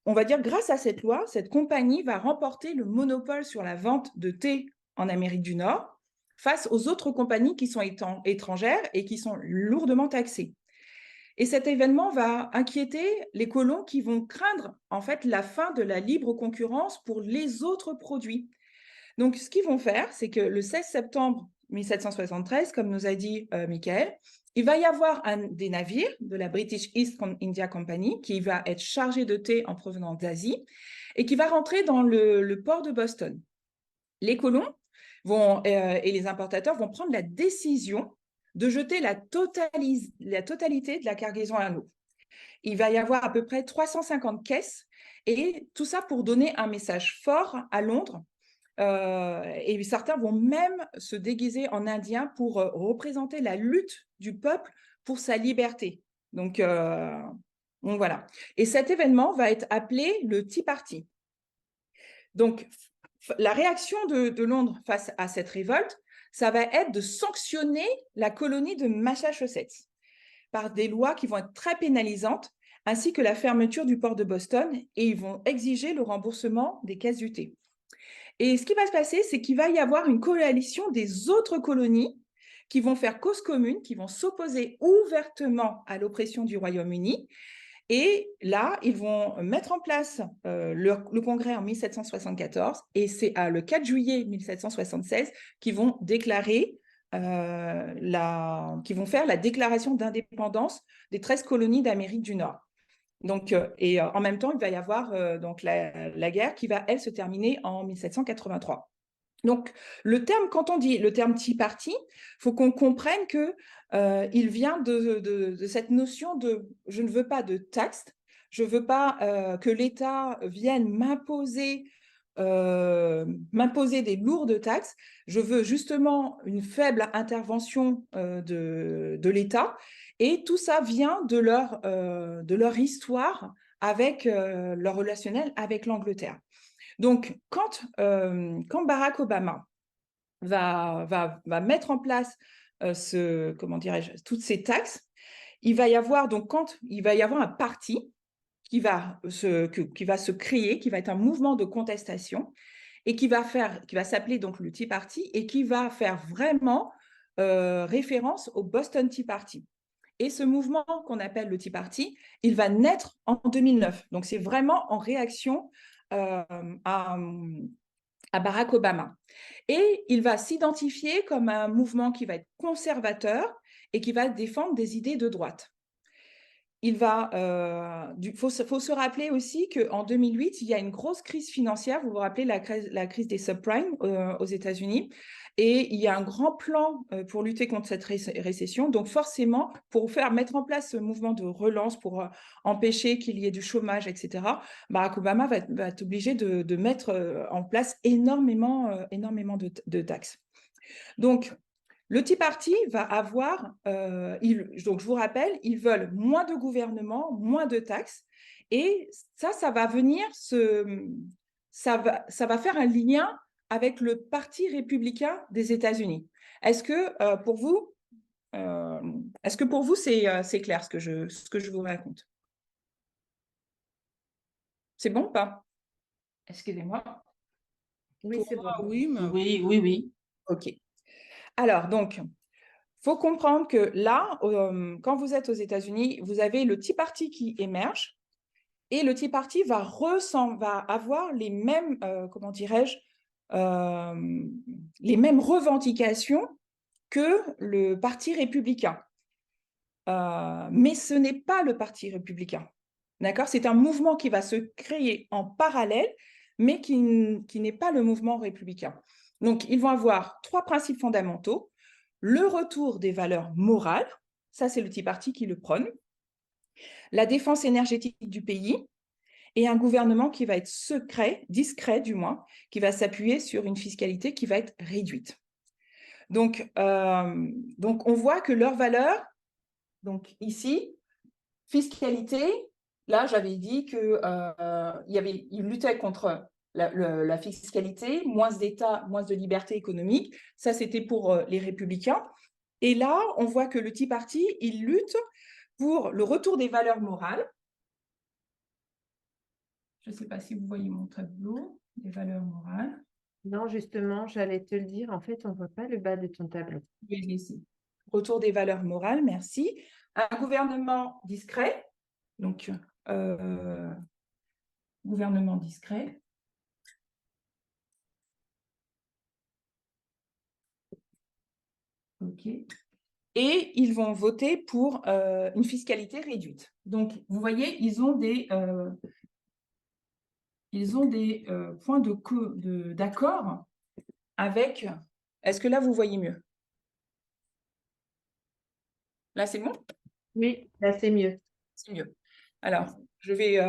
on va dire, grâce à cette loi, cette compagnie va remporter le monopole sur la vente de thé en Amérique du Nord face aux autres compagnies qui sont étrangères et qui sont lourdement taxées. Et cet événement va inquiéter les colons qui vont craindre en fait la fin de la libre concurrence pour les autres produits. Donc, ce qu'ils vont faire, c'est que le 16 septembre 1773, comme nous a dit Michael, il va y avoir des navires de la British East India Company qui va être chargé de thé en provenance d'Asie et qui va rentrer dans le port de Boston. Les colons et les importateurs vont prendre la décision de jeter la totalité de la cargaison à l'eau. Il va y avoir à peu près 350 caisses et tout ça pour donner un message fort à Londres. Et certains vont même se déguiser en indiens pour représenter la lutte du peuple pour sa liberté. Donc voilà. Et cet événement va être appelé le Tea Party. Donc, la réaction de Londres face à cette révolte, ça va être de sanctionner la colonie de Massachusetts par des lois qui vont être très pénalisantes, ainsi que la fermeture du port de Boston, et ils vont exiger le remboursement des caisses du thé. Et ce qui va se passer, c'est qu'il va y avoir une coalition des autres colonies qui vont faire cause commune, qui vont s'opposer ouvertement à l'oppression du Royaume-Uni. Et là, ils vont mettre en place le congrès en 1774, et c'est le 4 juillet 1776 qu'ils vont déclarer qui vont faire la déclaration d'indépendance des 13 colonies d'Amérique du Nord. Donc, en même temps, il va y avoir donc la guerre qui va, elle, se terminer en 1783. Donc, quand on dit le terme Tea Party, il faut qu'on comprenne qu'il vient de cette notion de « je ne veux pas de taxes, je ne veux pas que l'État vienne m'imposer des lourdes taxes, je veux justement une faible intervention de l'État ». Et tout ça vient de leur histoire avec leur relationnel avec l'Angleterre. Donc, quand Barack Obama va mettre en place toutes ces taxes, il va y avoir un parti qui va se créer, qui va être un mouvement de contestation et qui va s'appeler donc le Tea Party et qui va faire vraiment référence au Boston Tea Party. Et ce mouvement qu'on appelle le Tea Party, il va naître en 2009. Donc, c'est vraiment en réaction à Barack Obama. Et il va s'identifier comme un mouvement qui va être conservateur et qui va défendre des idées de droite. Faut se rappeler aussi qu'en 2008, il y a une grosse crise financière. Vous vous rappelez la crise des subprimes aux États-Unis. Et il y a un grand plan pour lutter contre cette récession. Donc forcément, pour mettre en place ce mouvement de relance, pour empêcher qu'il y ait du chômage, etc., Barack Obama va être obligé de mettre en place énormément de taxes. Donc, le Tea Party va avoir, donc je vous rappelle, ils veulent moins de gouvernement, moins de taxes, et ça va venir, ça va faire un lien avec le Parti républicain des États-Unis. Est-ce que pour vous, c'est clair ce que je vous raconte? C'est bon ou pas? Excusez-moi. Oui, c'est bon. Oui, mais Oui. OK. Alors, donc, il faut comprendre que là, quand vous êtes aux États-Unis, vous avez le Tea Party qui émerge et le Tea Party va avoir les mêmes, les mêmes revendications que le Parti républicain. Mais ce n'est pas le Parti républicain. D'accord? C'est un mouvement qui va se créer en parallèle, mais qui n'est pas le mouvement républicain. Donc, ils vont avoir 3 principes fondamentaux. Le retour des valeurs morales, ça c'est le Tea Party qui le prône, la défense énergétique du pays et un gouvernement qui va être discret du moins, qui va s'appuyer sur une fiscalité qui va être réduite. Donc on voit que leurs valeurs, donc ici, fiscalité, là j'avais dit qu'ils luttaient contre la fiscalité, moins d'État, moins de liberté économique. Ça, c'était pour les républicains. Et là, on voit que le Tea Party, il lutte pour le retour des valeurs morales. Je ne sais pas si vous voyez mon tableau, des valeurs morales. Non, justement, j'allais te le dire. En fait, on ne voit pas le bas de ton tableau. Je vais le laisser. Retour des valeurs morales, merci. Un gouvernement discret, donc gouvernement discret. OK. Et ils vont voter pour une fiscalité réduite. Donc, vous voyez, ils ont des points d'accord avec... Est-ce que là, vous voyez mieux? Là, c'est bon? Oui, là, c'est mieux. C'est mieux. Alors, je vais,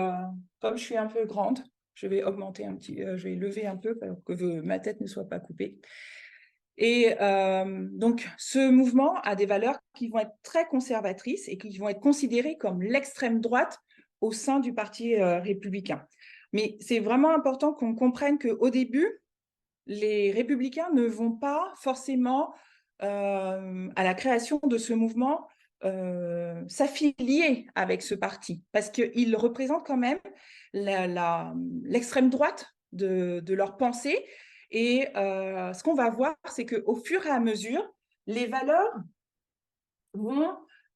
comme je suis un peu grande, je vais augmenter un petit, je vais lever un peu pour que ma tête ne soit pas coupée. Et donc, ce mouvement a des valeurs qui vont être très conservatrices et qui vont être considérées comme l'extrême droite au sein du Parti républicain. Mais c'est vraiment important qu'on comprenne qu'au début, les républicains ne vont pas forcément, à la création de ce mouvement, s'affilier avec ce parti, parce qu'ils représentent quand même l'extrême droite de leur pensée. Et ce qu'on va voir, c'est qu'au fur et à mesure, les valeurs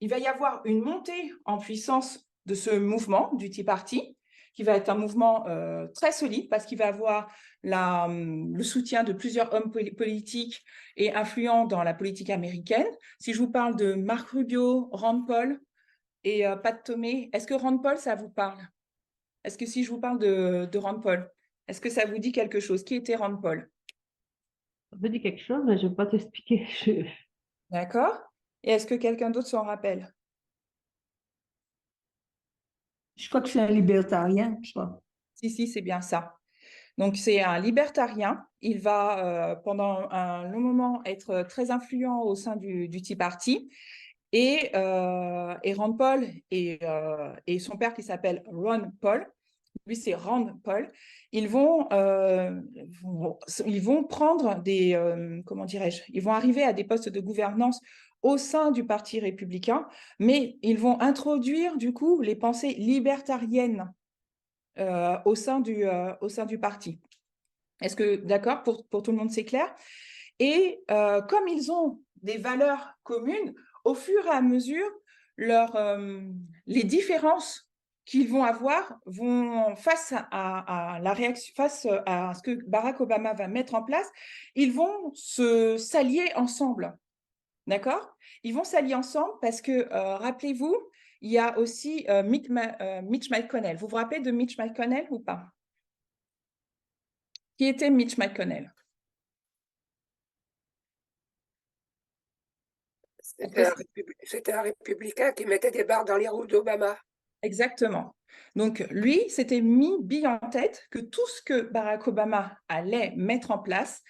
il va y avoir une montée en puissance de ce mouvement, du Tea Party, qui va être un mouvement très solide parce qu'il va avoir le soutien de plusieurs hommes politiques et influents dans la politique américaine. Si je vous parle de Marc Rubio, Rand Paul et Pat Tomei, est-ce que Rand Paul, ça vous parle? Est-ce que si je vous parle de Rand Paul, est-ce que ça vous dit quelque chose? Qui était Rand Paul? Ça me dit quelque chose, mais je ne vais pas t'expliquer. D'accord. Et est-ce que quelqu'un d'autre s'en rappelle? Je crois que c'est un libertarien, je crois. Si, c'est bien ça. Donc, c'est un libertarien. Il va, pendant un long moment, être très influent au sein du Tea Party. Et Rand Paul et son père qui s'appelle Ron Paul, lui c'est Rand Paul, ils vont prendre des, comment dirais-je, ils vont arriver à des postes de gouvernance au sein du Parti républicain, mais ils vont introduire du coup les pensées libertariennes au sein du parti. Est-ce que, d'accord, pour tout le monde c'est clair? Et comme ils ont des valeurs communes, au fur et à mesure, les différences qu'ils vont avoir vont, face à la réaction, face à ce que Barack Obama va mettre en place, ils vont s'allier ensemble. D'accord? Ils vont s'allier ensemble parce que, rappelez-vous, il y a aussi Mitch McConnell. Vous vous rappelez de Mitch McConnell ou pas? Qui était Mitch McConnell? C'était un républicain qui mettait des barres dans les roues d'Obama. Exactement. Donc, lui, s'était mis bille en tête que tout ce que Barack Obama allait mettre en place,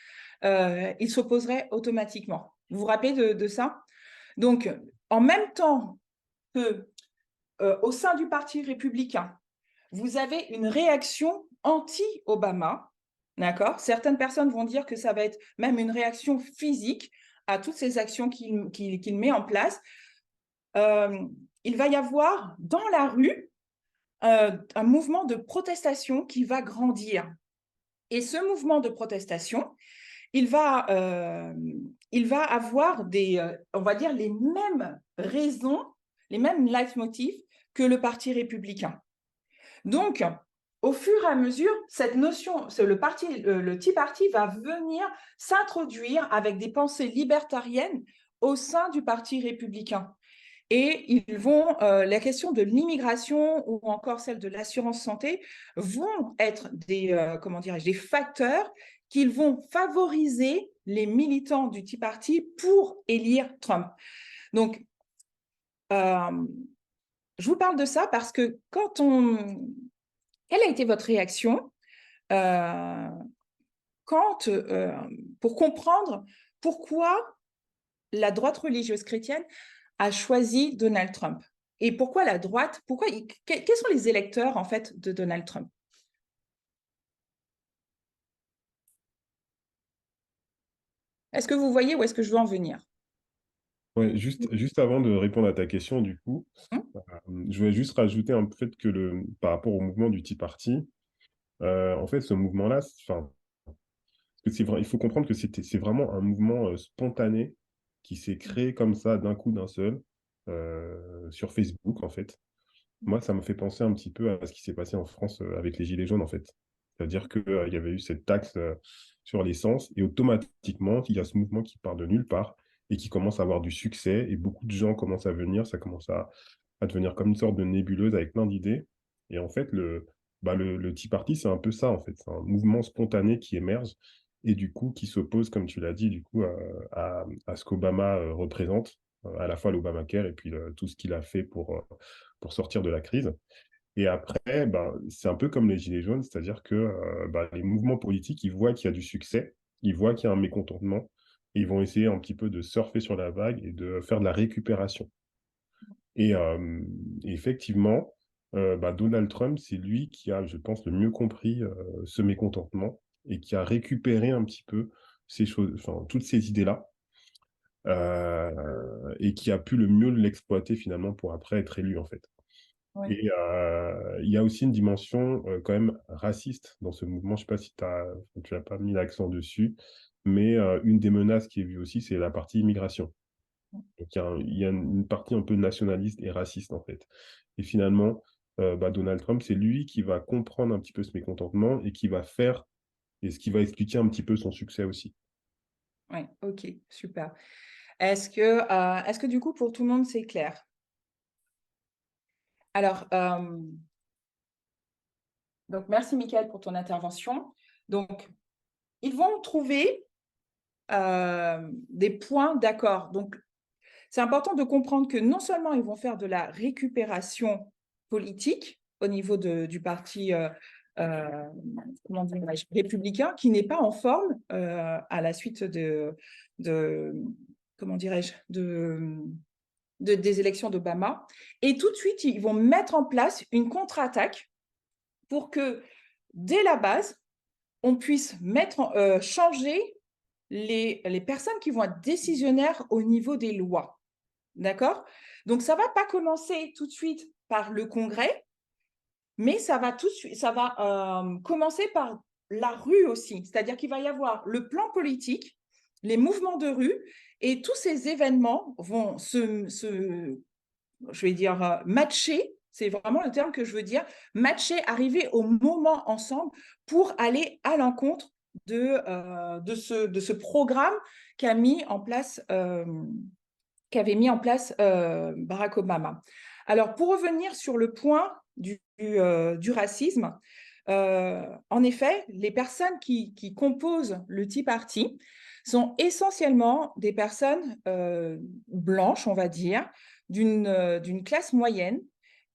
il s'opposerait automatiquement. Vous vous rappelez de ça? Donc, en même temps que au sein du Parti républicain, vous avez une réaction anti-Obama, d'accord? Certaines personnes vont dire que ça va être même une réaction physique à toutes ces actions qu'il met en place. Il va y avoir dans la rue un mouvement de protestation qui va grandir. Et ce mouvement de protestation, il va avoir on va dire, les mêmes raisons, les mêmes leitmotifs que le Parti républicain. Donc, au fur et à mesure, cette notion, le Tea Party va venir s'introduire avec des pensées libertariennes au sein du Parti républicain. Et la question de l'immigration ou encore celle de l'assurance santé vont être des facteurs qui vont favoriser les militants du Tea Party pour élire Trump. Donc, je vous parle de ça parce que quelle a été votre réaction pour comprendre pourquoi la droite religieuse chrétienne a choisi Donald Trump? Et pourquoi la droite, quels sont les électeurs en fait de Donald Trump? Est-ce que vous voyez où est-ce que je veux en venir? Ouais, juste avant de répondre à ta question, du coup, Hum, je voulais juste rajouter un fait que par rapport au mouvement du Tea Party, en fait, ce mouvement-là, enfin, que c'est vrai, il faut comprendre que c'est vraiment un mouvement spontané qui s'est créé comme ça d'un coup d'un seul sur Facebook en fait. Moi, ça me fait penser un petit peu à ce qui s'est passé en France avec les Gilets jaunes en fait. C'est-à-dire qu'il y avait eu cette taxe sur l'essence et automatiquement, il y a ce mouvement qui part de nulle part et qui commence à avoir du succès et beaucoup de gens commencent à venir, ça commence à devenir comme une sorte de nébuleuse avec plein d'idées. Et en fait, le Tea Party, c'est un peu ça, en fait. C'est un mouvement spontané qui émerge et du coup, qui s'oppose, comme tu l'as dit, du coup, à ce qu'Obama représente, à la fois l'Obamacare et puis tout ce qu'il a fait pour sortir de la crise. Et après, ben, c'est un peu comme les Gilets jaunes, c'est-à-dire que ben, les mouvements politiques, ils voient qu'il y a du succès, ils voient qu'il y a un mécontentement, et ils vont essayer un petit peu de surfer sur la vague et de faire de la récupération. Et effectivement, bah, Donald Trump, c'est lui qui a, je pense, le mieux compris ce mécontentement et qui a récupéré un petit peu ces choses, enfin, toutes ces idées-là, et qui a pu le mieux l'exploiter finalement pour après être élu, en fait. ouais. Et il y a aussi une dimension quand même raciste dans ce mouvement. Je ne sais pas si tu n'as pas mis l'accent dessus, mais une des menaces qui est vue aussi, c'est la partie immigration. Donc, il y a une partie un peu nationaliste et raciste, en fait. Et finalement, bah, Donald Trump, c'est lui qui va comprendre un petit peu ce mécontentement et qui va faire, et ce qui va expliquer un petit peu son succès aussi. Oui, ok, super. Est-ce que du coup, pour tout le monde, c'est clair? Alors, donc merci, Mickaël, pour ton intervention. Donc, ils vont trouver des points d'accord. Donc, c'est important de comprendre que non seulement ils vont faire de la récupération politique au niveau du parti comment dirais-je, républicain, qui n'est pas en forme à la suite comment dirais-je, des élections d'Obama. Et tout de suite, ils vont mettre en place une contre-attaque pour que, dès la base, on puisse changer les personnes qui vont être décisionnaires au niveau des lois. D'accord? Donc, ça ne va pas commencer tout de suite par le Congrès, mais ça va commencer par la rue aussi. C'est-à-dire qu'il va y avoir le plan politique, les mouvements de rue, et tous ces événements vont je vais dire, matcher, c'est vraiment le terme que je veux dire, matcher, arriver au moment ensemble pour aller à l'encontre de ce programme qu'avait mis en place Barack Obama. Alors, pour revenir sur le point du racisme, en effet, les personnes qui composent le Tea Party sont essentiellement des personnes blanches, on va dire, d'une classe moyenne.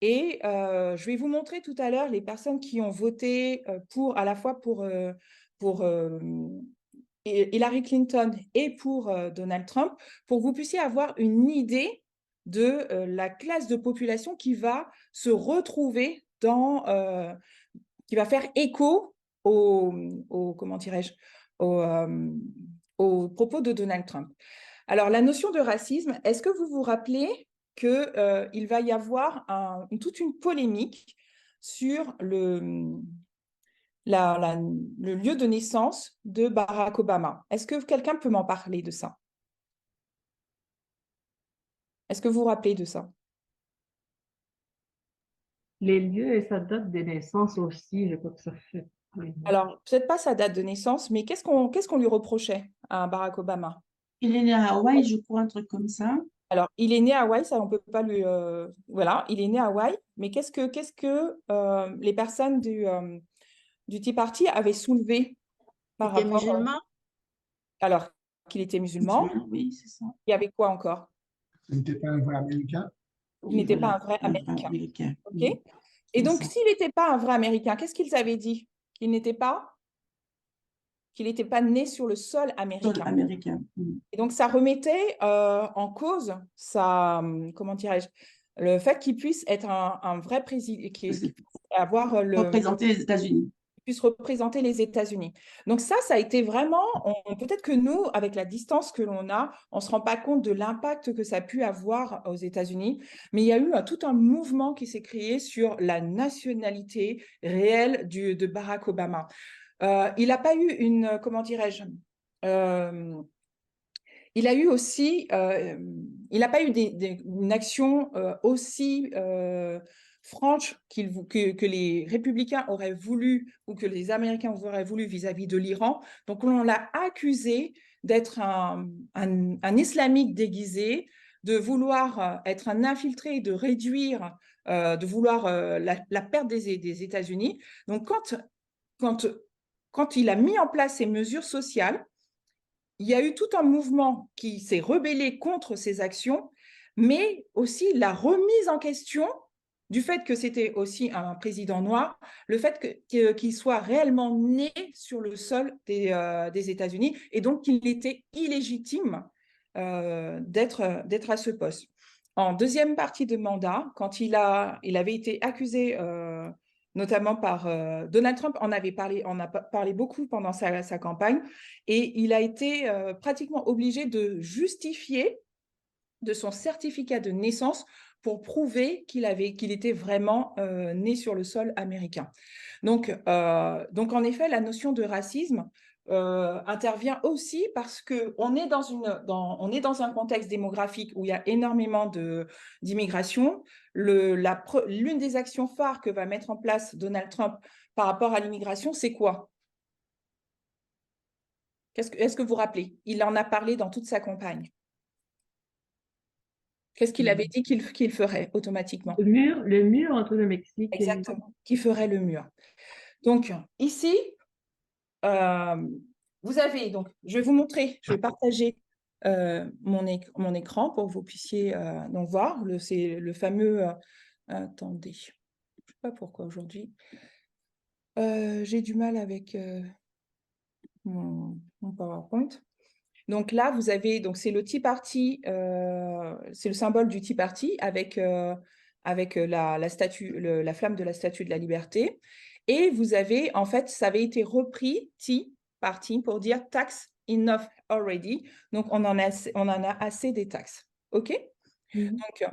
Et je vais vous montrer tout à l'heure les personnes qui ont voté à la fois pour Hillary Clinton et pour Donald Trump, pour que vous puissiez avoir une idée de la classe de population qui va se retrouver qui va faire écho comment dirais-je, aux propos de Donald Trump. Alors, la notion de racisme, est-ce que vous vous rappelez qu'il va y avoir toute une polémique sur le lieu de naissance de Barack Obama? Est-ce que quelqu'un peut m'en parler de ça? Est-ce que vous vous rappelez de ça? Les lieux et sa date de naissance aussi, je crois que ça fait. Alors, peut-être pas sa date de naissance, mais qu'est-ce qu'on lui reprochait à Barack Obama? Il est né à Hawaï, je crois, un truc comme ça. Alors, il est né à Hawaï, ça on peut pas lui... voilà, il est né à Hawaï, mais qu'est-ce que les personnes du Tea Party avaient soulevé par Il était rapport... musulman? alors, qu'il était musulman, Oui, c'est ça. il y avait quoi encore? Il n'était pas un vrai Américain. Il Oui, n'était voilà, pas un vrai un vrai Américain. Américain. OK? Oui, Et c'est donc, ça. s'il n'était pas un vrai Américain, qu'est-ce qu'ils avaient dit? Qu'il n'était pas né sur le sol Sol américain. américain. Et donc, ça remettait en cause comment dirais-je, le fait qu'il puisse être un vrai président, qu'il puisse avoir Représenter les États-Unis. puisse représenter les États-Unis. Donc ça a été vraiment, peut-être que nous, avec la distance que l'on a, on ne se rend pas compte de l'impact que ça a pu avoir aux États-Unis, mais il y a eu tout un mouvement qui s'est créé sur la nationalité réelle de Barack Obama. Il n'a pas eu une, comment dirais-je, il a eu aussi, il n'a pas eu une action aussi franche que les républicains auraient voulu ou que les Américains auraient voulu vis-à-vis de l'Iran. Donc, on l'a accusé d'être un islamique déguisé, de vouloir être un infiltré, de réduire, de vouloir la perte des États-Unis. Donc, quand il a mis en place ces mesures sociales, il y a eu tout un mouvement qui s'est rebellé contre ces actions, mais aussi la remise en question du fait que c'était aussi un président noir, le fait qu'il soit réellement né sur le sol des États-Unis et donc qu'il était illégitime d'être à ce poste. En deuxième partie de mandat, quand il avait été accusé notamment par Donald Trump, on a parlé beaucoup pendant sa campagne, et il a été pratiquement obligé de justifier de son certificat de naissance pour prouver qu'il était vraiment né sur le sol américain. Donc, en effet, la notion de racisme intervient aussi parce qu'on est dans un contexte démographique où il y a énormément d'immigration. L'une des actions phares que va mettre en place Donald Trump par rapport à l'immigration, c'est quoi? Est-ce que vous vous rappelez? Il en a parlé dans toute sa campagne. Qu'est-ce qu'il avait dit qu'il ferait automatiquement? Le mur entre le Mexique et... Exactement, qui ferait le mur. Donc, ici, vous avez, donc, je vais vous montrer, je vais partager mon écran pour que vous puissiez donc voir. C'est le fameux... attendez, je ne sais pas pourquoi aujourd'hui. J'ai du mal avec mon PowerPoint. Donc là, vous avez, donc c'est le Tea Party, c'est le symbole du Tea Party avec la statue, la flamme de la Statue de la Liberté. Et vous avez, en fait, ça avait été repris, Tea Party, pour dire tax enough already. Donc on en a assez des taxes. OK? Donc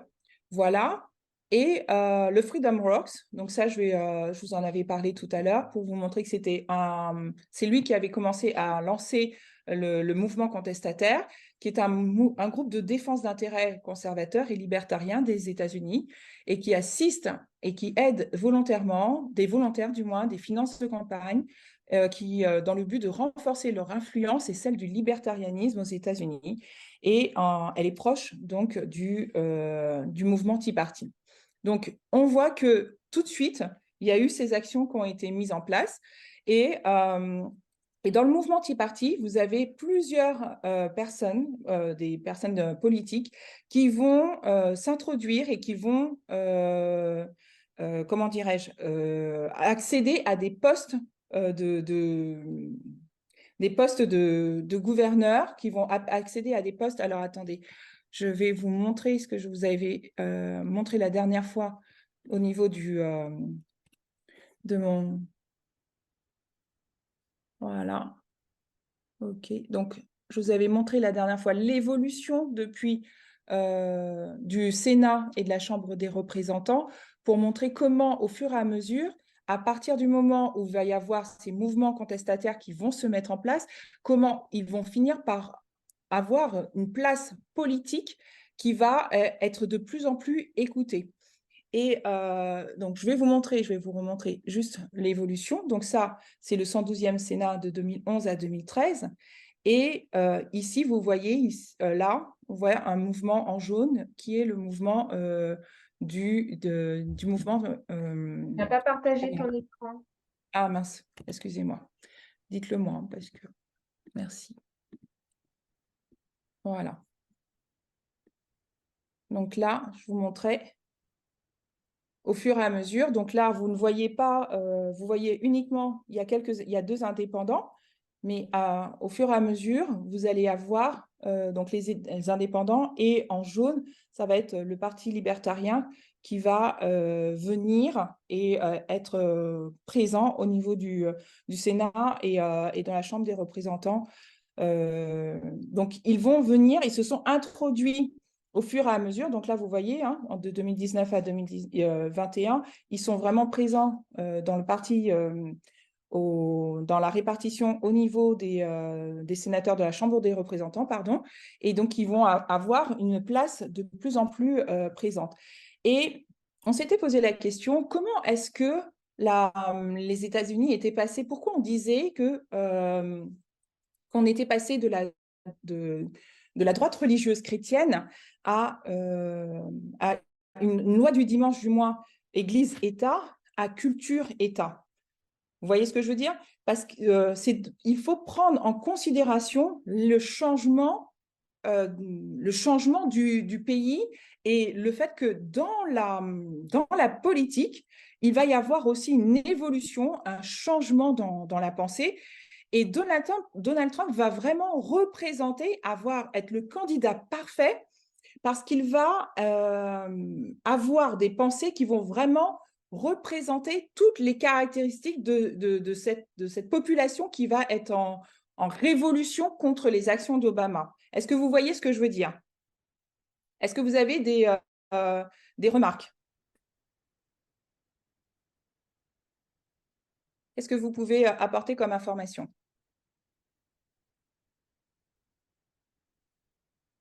voilà. Et le Freedom Rocks, donc ça, je vous en avais parlé tout à l'heure pour vous montrer que c'est lui qui avait commencé à lancer le mouvement contestataire, qui est un groupe de défense d'intérêts conservateurs et libertariens des États-Unis et qui assiste et qui aide volontairement, des volontaires du moins, des finances de campagne, dans le but de renforcer leur influence et celle du libertarianisme aux États-Unis. Et elle est proche donc du mouvement Tea Party. Donc, on voit que tout de suite, il y a eu ces actions qui ont été mises en place. Et dans le mouvement Tea Party, vous avez plusieurs personnes, des personnes politiques, qui vont s'introduire et qui vont, comment dirais-je, accéder à des postes des postes de gouverneurs, qui vont accéder à des postes. Alors, attendez. Je vais vous montrer ce que je vous avais montré la dernière fois au niveau de mon... Voilà. OK. Donc, je vous avais montré la dernière fois l'évolution depuis du Sénat et de la Chambre des représentants pour montrer comment, au fur et à mesure, à partir du moment où il va y avoir ces mouvements contestataires qui vont se mettre en place, comment ils vont finir par avoir une place politique qui va être de plus en plus écoutée. Et donc, je vais vous remontrer juste l'évolution. Donc ça, c'est le 112e Sénat de 2011 à 2013. Et ici, vous voyez, là, on voit un mouvement en jaune qui est le mouvement du mouvement... Tu n'as pas partagé ton écran. Ah mince, excusez-moi. Dites-le moi, hein, parce que... Merci. Voilà. Donc là, je vous montrais au fur et à mesure. Donc là, vous ne voyez pas, vous voyez uniquement, il y a 2 indépendants, mais au fur et à mesure, vous allez avoir donc les indépendants, et en jaune, ça va être le Parti libertarien qui va venir et être présent au niveau du Sénat et dans la Chambre des représentants. Donc, ils vont venir, ils se sont introduits au fur et à mesure. Donc là, vous voyez, hein, de 2019 à 2021, ils sont vraiment présents dans le parti, dans la répartition au niveau des sénateurs de la Chambre des représentants, pardon. Et donc, ils vont avoir une place de plus en plus présente. Et on s'était posé la question, comment est-ce que les États-Unis étaient passés, pourquoi on disait qu'on était passé de la droite religieuse chrétienne à une loi du dimanche du mois, Église-État, à culture-État. Vous voyez ce que je veux dire? Parce qu'il faut prendre en considération le changement du pays et le fait que dans la politique, il va y avoir aussi une évolution, un changement dans la pensée. Et Donald Trump va vraiment représenter, être le candidat parfait parce qu'il va avoir des pensées qui vont vraiment représenter toutes les caractéristiques de cette population qui va être en révolution contre les actions d'Obama. Est-ce que vous voyez ce que je veux dire? Est-ce que vous avez des remarques? Qu'est-ce que vous pouvez apporter comme information?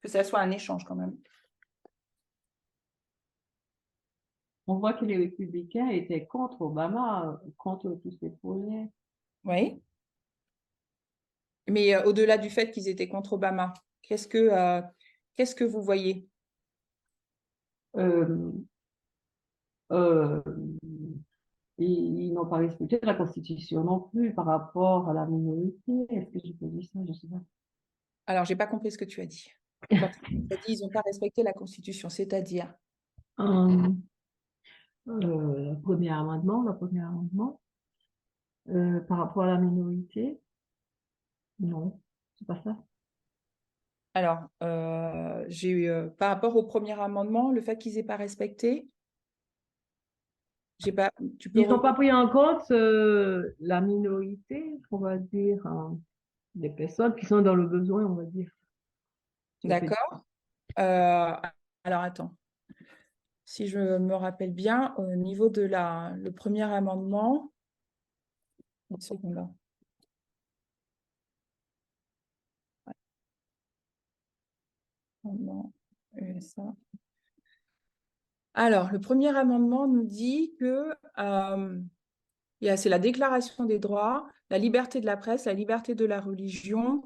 Que ça soit un échange quand même. On voit que les républicains étaient contre Obama, contre tous ces projets. Oui. Mais au-delà du fait qu'ils étaient contre Obama, qu'est-ce que vous voyez? Ils n'ont pas respecté la Constitution non plus par rapport à la minorité. Est-ce que je peux dire ça? Je ne sais pas. Alors, je n'ai pas compris ce que tu as dit. Quand tu as dit ils n'ont pas respecté la Constitution, c'est-à-dire? Le premier amendement, par rapport à la minorité, non, c'est pas ça. Alors, j'ai eu, par rapport au premier amendement, le fait qu'ils n'aient pas respecté, ils n'ont pas pris en compte la minorité, on va dire, des personnes qui sont dans le besoin, on va dire. D'accord. Alors, attends. Si je me rappelle bien, au niveau de le premier amendement, une seconde là. Alors, le premier amendement nous dit que c'est la déclaration des droits, la liberté de la presse, la liberté de la religion.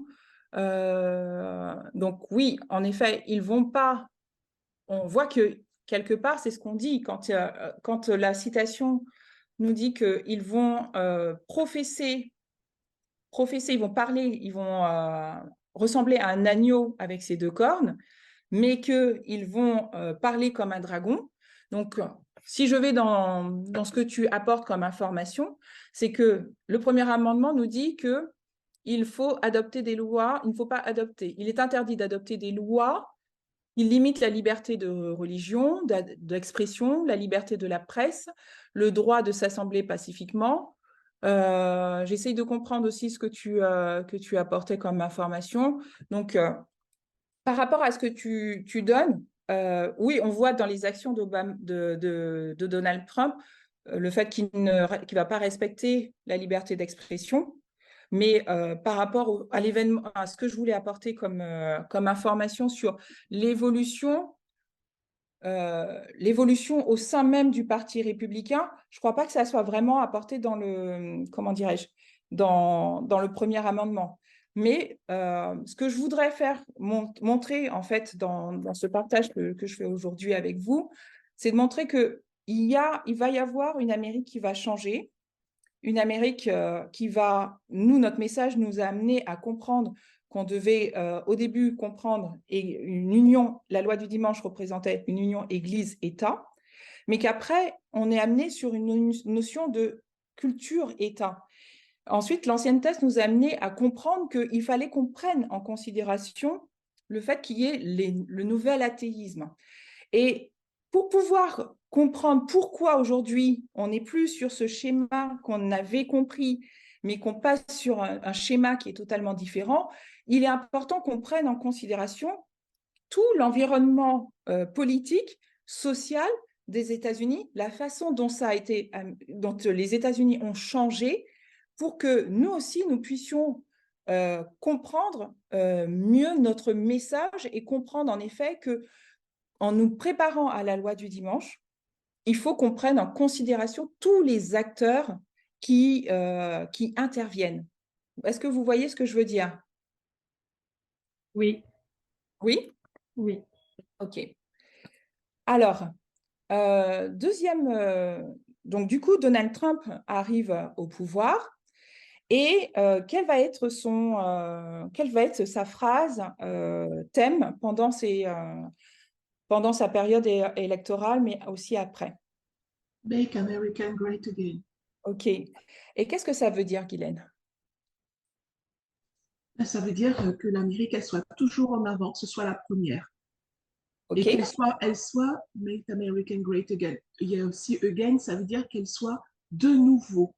Donc oui, en effet, ils vont pas. On voit que quelque part, c'est ce qu'on dit quand la citation nous dit qu'ils vont professer, ils vont parler, ils vont ressembler à un agneau avec ses deux cornes, mais qu'ils vont parler comme un dragon. Donc, si je vais dans ce que tu apportes comme information, c'est que le premier amendement nous dit qu'il faut adopter des lois, il ne faut pas adopter. Il est interdit d'adopter des lois, il limite la liberté de religion, d'expression, la liberté de la presse, le droit de s'assembler pacifiquement. J'essaye de comprendre aussi ce que tu apportais comme information. Donc, par rapport à ce que tu donnes, oui, on voit dans les actions de Donald Trump le fait qu'il ne va pas respecter la liberté d'expression. Mais par rapport à l'événement, à ce que je voulais apporter comme information sur l'évolution au sein même du Parti républicain, je ne crois pas que ça soit vraiment apporté dans comment dirais-je, dans le premier amendement. Mais ce que je voudrais montrer en fait dans ce partage que je fais aujourd'hui avec vous, c'est de montrer qu'il va y avoir une Amérique qui va changer, une Amérique qui va, notre message nous a amené à comprendre qu'on devait au début comprendre et une union, la loi du dimanche représentait une union Église-État, mais qu'après, on est amené sur une notion de culture-État. Ensuite, l'ancienne thèse nous a amené à comprendre qu'il fallait qu'on prenne en considération le fait qu'il y ait le nouvel athéisme. Et pour pouvoir comprendre pourquoi aujourd'hui on n'est plus sur ce schéma qu'on avait compris, mais qu'on passe sur un schéma qui est totalement différent, il est important qu'on prenne en considération tout l'environnement politique, social des États-Unis, la façon dont dont les États-Unis ont changé pour que nous aussi, nous puissions comprendre mieux notre message et comprendre en effet que en nous préparant à la loi du dimanche, il faut qu'on prenne en considération tous les acteurs qui interviennent. Est-ce que vous voyez ce que je veux dire? Oui, Oui? oui. OK. Alors, donc du coup, Donald Trump arrive au pouvoir et quelle va être sa phrase thème pendant sa période électorale, mais aussi après? Make America Great Again. OK. Et qu'est-ce que ça veut dire, Guylaine? Ça veut dire que l'Amérique, elle soit toujours en avant, que ce soit la première. OK. Et qu'elle soit Make America Great Again. Il y a aussi again, ça veut dire qu'elle soit de nouveau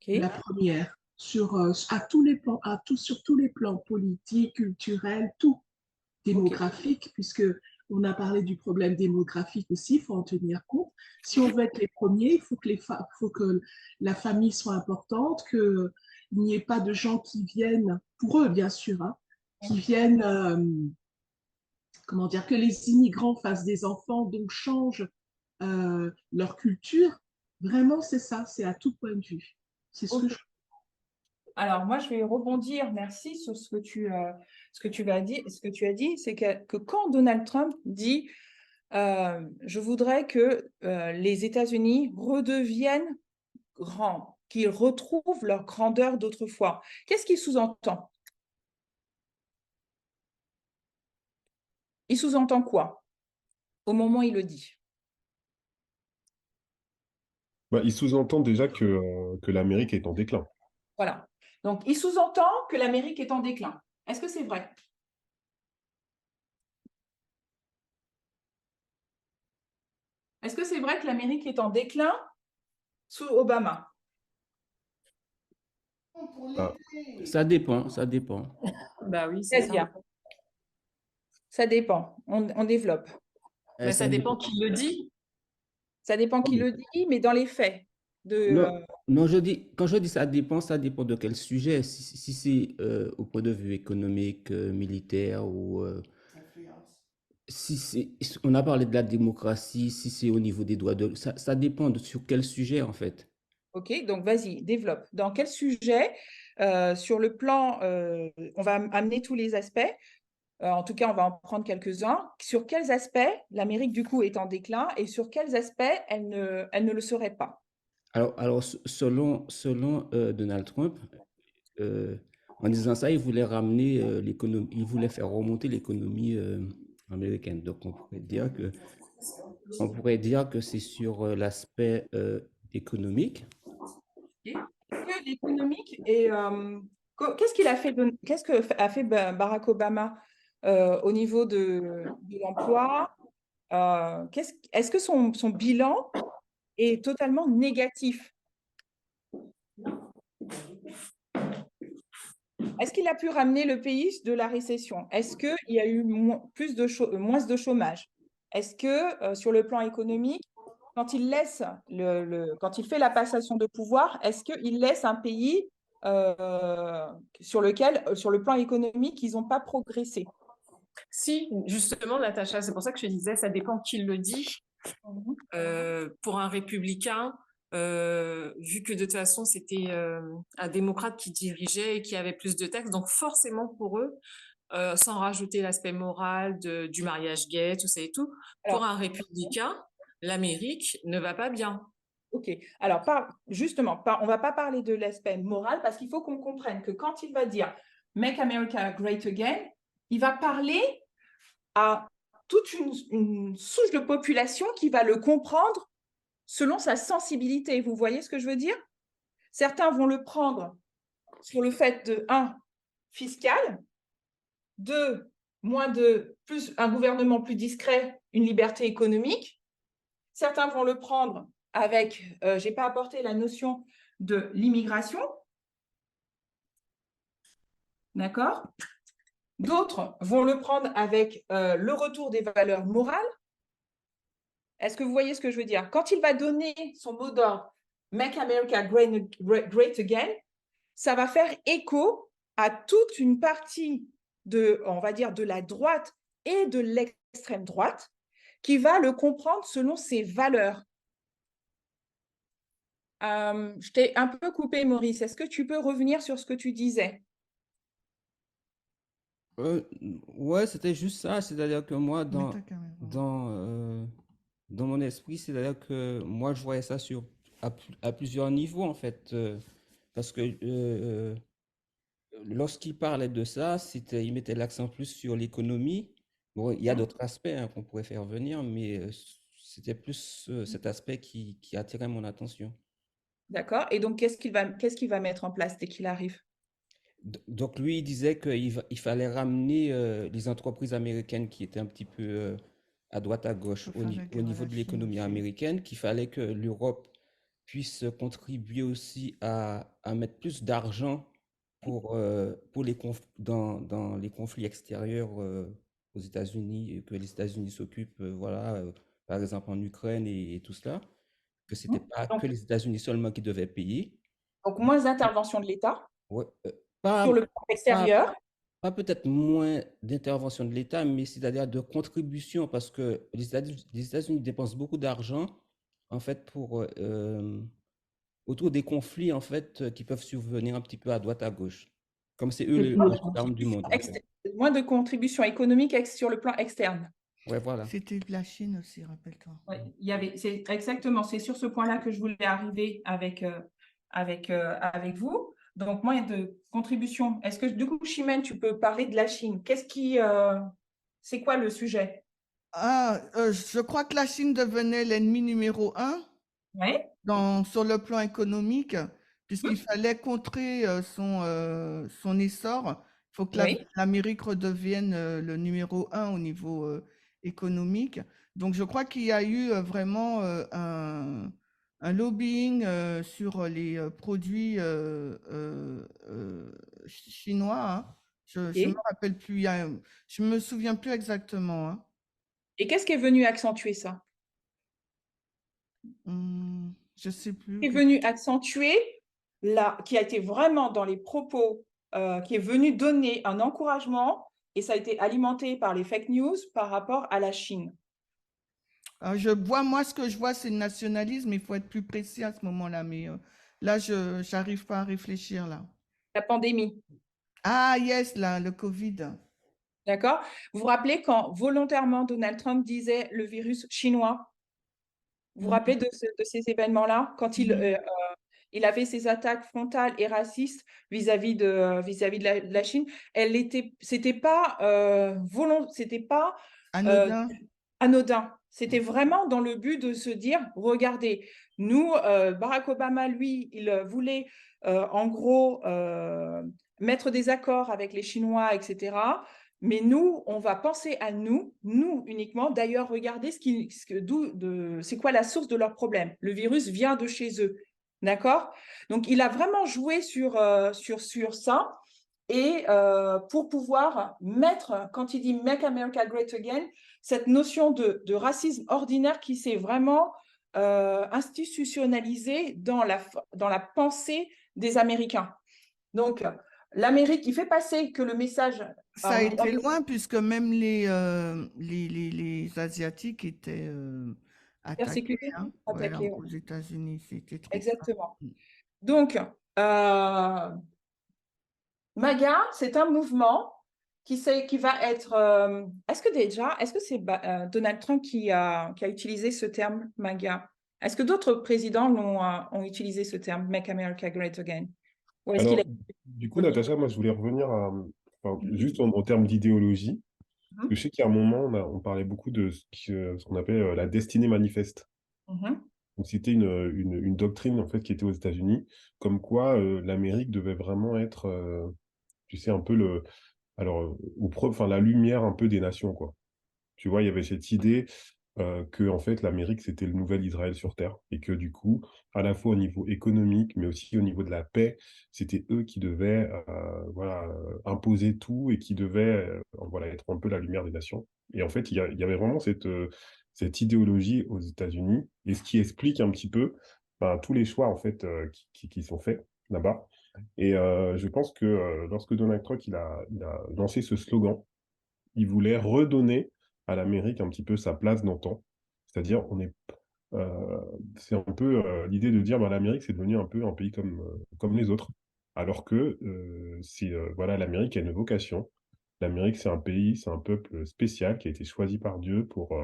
la première sur tous les plans, sur tous les plans politiques, culturels, tout, démographique, puisque on a parlé du problème démographique aussi, il faut en tenir compte. Si on veut être les premiers, il faut que la famille soit importante, qu'il n'y ait pas de gens qui viennent, pour eux bien sûr, hein, qui viennent, comment dire, que les immigrants fassent des enfants, donc changent leur culture. Vraiment, c'est ça, c'est à tout point de vue. C'est ce que je... Alors, moi, je vais rebondir, merci, sur ce que tu as dit, c'est que quand Donald Trump dit je voudrais que les États-Unis redeviennent grands, qu'ils retrouvent leur grandeur d'autrefois, qu'est-ce qu'il sous-entend? Il sous-entend quoi au moment où il le dit? Il sous-entend déjà que l'Amérique est en déclin. Voilà. Donc, il sous-entend que l'Amérique est en déclin. Est-ce que c'est vrai? Est-ce que c'est vrai que l'Amérique est en déclin sous Obama? Ça dépend, ça dépend. Bah oui, c'est ça. C'est-à-dire, ça dépend. On développe. Mais ça dépend qui le dit. Ça dépend qui le dit, mais dans les faits. Non, quand je dis ça dépend de quel sujet. Si c'est au point de vue économique, militaire ou on a parlé de la démocratie, si c'est au niveau des droits de l'homme, ça dépend sur quel sujet en fait. Ok, donc vas-y, développe. Dans quel sujet, sur le plan, on va amener tous les aspects, en tout cas on va en prendre quelques-uns, sur quels aspects l'Amérique du coup est en déclin et sur quels aspects elle ne le serait pas? Alors selon Donald Trump, en disant ça, il voulait ramener l'économie, il voulait faire remonter l'économie américaine. Donc on pourrait dire que c'est sur l'aspect économique. L'économique et qu'est-ce que a fait Barack Obama au niveau de l'emploi? Est-ce que son bilan est totalement négatif? Est-ce qu'il a pu ramener le pays de la récession? Est-ce qu'il y a eu moins de chômage? Est-ce que sur le plan économique, quand il fait la passation de pouvoir, est-ce qu'il laisse un pays sur le plan économique, ils n'ont pas progressé? Si, justement, Natacha, c'est pour ça que je disais, ça dépend qui le dit. Pour un républicain, vu que de toute façon, c'était un démocrate qui dirigeait et qui avait plus de textes, donc forcément pour eux, sans rajouter l'aspect moral du mariage gay, tout ça et tout, pour un républicain, l'Amérique ne va pas bien. Ok, alors justement, on ne va pas parler de l'aspect moral parce qu'il faut qu'on comprenne que quand il va dire « Make America Great Again », il va parler à toute une souche de population qui va le comprendre selon sa sensibilité. Vous voyez ce que je veux dire? Certains vont le prendre sur le fait de 1, fiscal, 2, un gouvernement plus discret, une liberté économique, Certains vont le prendre avec, je n'ai pas apporté la notion de l'immigration, d'accord? D'autres vont le prendre avec le retour des valeurs morales. Est-ce que vous voyez ce que je veux dire? Quand il va donner son mot d'ordre, Make America Great Again, ça va faire écho à toute une partie de, on va dire, de la droite et de l'extrême droite qui va le comprendre selon ses valeurs. Je t'ai un peu coupé, Maurice. Est-ce que tu peux revenir sur ce que tu disais? Ouais, c'était juste ça. C'est-à-dire que moi, dans mon esprit, c'est-à-dire que moi, je voyais ça à plusieurs niveaux, en fait. Parce que lorsqu'il parlait de ça, il mettait l'accent plus sur l'économie. Bon, il y a d'autres aspects qu'on pourrait faire venir, mais c'était plus cet aspect qui attirait mon attention. D'accord. Et donc, qu'est-ce qu'il va mettre en place dès qu'il arrive? Donc lui, il disait qu'il fallait ramener les entreprises américaines qui étaient un petit peu à droite, à gauche au niveau de l'économie américaine, qu'il fallait que l'Europe puisse contribuer aussi à mettre plus d'argent pour dans les conflits extérieurs aux États-Unis, et que les États-Unis s'occupent, voilà, par exemple en Ukraine et tout cela, que c'était pas que les États-Unis seulement qui devaient payer. Donc, moins d'intervention de l'État Ouais, sur le plan extérieur. pas peut-être moins d'intervention de l'État, mais c'est-à-dire de contribution, parce que les États-Unis dépensent beaucoup d'argent, en fait, autour des conflits, en fait, qui peuvent survenir un petit peu à droite, à gauche. Comme c'est eux les gendarmes du monde. En fait. Moins de contribution économique sur le plan externe. Ouais, voilà. C'était de la Chine aussi, rappelle-toi. Ouais, c'est exactement, c'est sur ce point-là que je voulais arriver avec vous. Donc, moins de contribution. Est-ce que, du coup, Chimène, tu peux parler de la Chine? C'est quoi le sujet? Je crois que la Chine devenait l'ennemi numéro 1 sur le plan économique, puisqu'il fallait contrer son essor. Il faut que l'Amérique redevienne le numéro 1 au niveau économique. Donc, je crois qu'il y a eu vraiment un lobbying sur les produits chinois. Hein. Je ne me rappelle plus, je me souviens plus exactement. Hein. Et qu'est-ce qui est venu accentuer ça? Je sais plus. Qui est venu accentuer, qui a été vraiment dans les propos, qui est venu donner un encouragement, et ça a été alimenté par les fake news par rapport à la Chine. Moi, ce que je vois, c'est le nationalisme. Il faut être plus précis à ce moment-là. Mais là, je n'arrive pas à réfléchir là. La pandémie. Ah, yes, là, le Covid. D'accord. Vous vous rappelez quand volontairement Donald Trump disait le virus chinois? Vous vous rappelez de ces événements-là? Quand il avait ses attaques frontales et racistes vis-à-vis de la Chine, c'était pas anodin. C'était vraiment dans le but de se dire, regardez, nous, Barack Obama, lui, il voulait en gros mettre des accords avec les Chinois, etc. Mais nous, on va penser à nous uniquement. D'ailleurs, regardez c'est quoi la source de leur problème. Le virus vient de chez eux. D'accord? Donc, il a vraiment joué sur ça. Et pour pouvoir mettre, quand il dit « Make America Great Again », cette notion de racisme ordinaire qui s'est vraiment institutionnalisée dans la pensée des Américains. Donc, l'Amérique, il fait passer que le message… Ça a été loin, puisque même les Asiatiques étaient attaqués aux États-Unis. C'était trop. Exactement. Donc, MAGA, c'est un mouvement qui va être… est-ce que c'est Donald Trump qui a utilisé ce terme MAGA? Est-ce que d'autres présidents ont utilisé ce terme « Make America Great Again » Ou est-ce qu'il Du coup, Natacha, moi, je voulais revenir juste en termes d'idéologie. Je sais qu'il y a un moment, on parlait beaucoup de ce qu'on appelle la destinée manifeste. Donc, c'était une doctrine en fait, qui était aux États-Unis, comme quoi l'Amérique devait vraiment être, tu sais, un peu la lumière un peu des nations, quoi. Tu vois, il y avait cette idée que en fait l'Amérique c'était le nouvel Israël sur Terre et que du coup, à la fois au niveau économique, mais aussi au niveau de la paix, c'était eux qui devaient voilà, imposer tout et qui devaient voilà, être un peu la lumière des nations. Et en fait, il y avait vraiment cette idéologie aux États-Unis, et ce qui explique un petit peu tous les choix en fait qui sont faits là-bas. Et je pense que lorsque Donald Trump il a lancé ce slogan, il voulait redonner à l'Amérique un petit peu sa place d'antan. C'est-à-dire, euh, c'est un peu l'idée de dire, bah, l'Amérique, c'est devenu un peu un pays comme les autres. Alors que voilà, l'Amérique a une vocation. L'Amérique, c'est un pays, c'est un peuple spécial qui a été choisi par Dieu pour.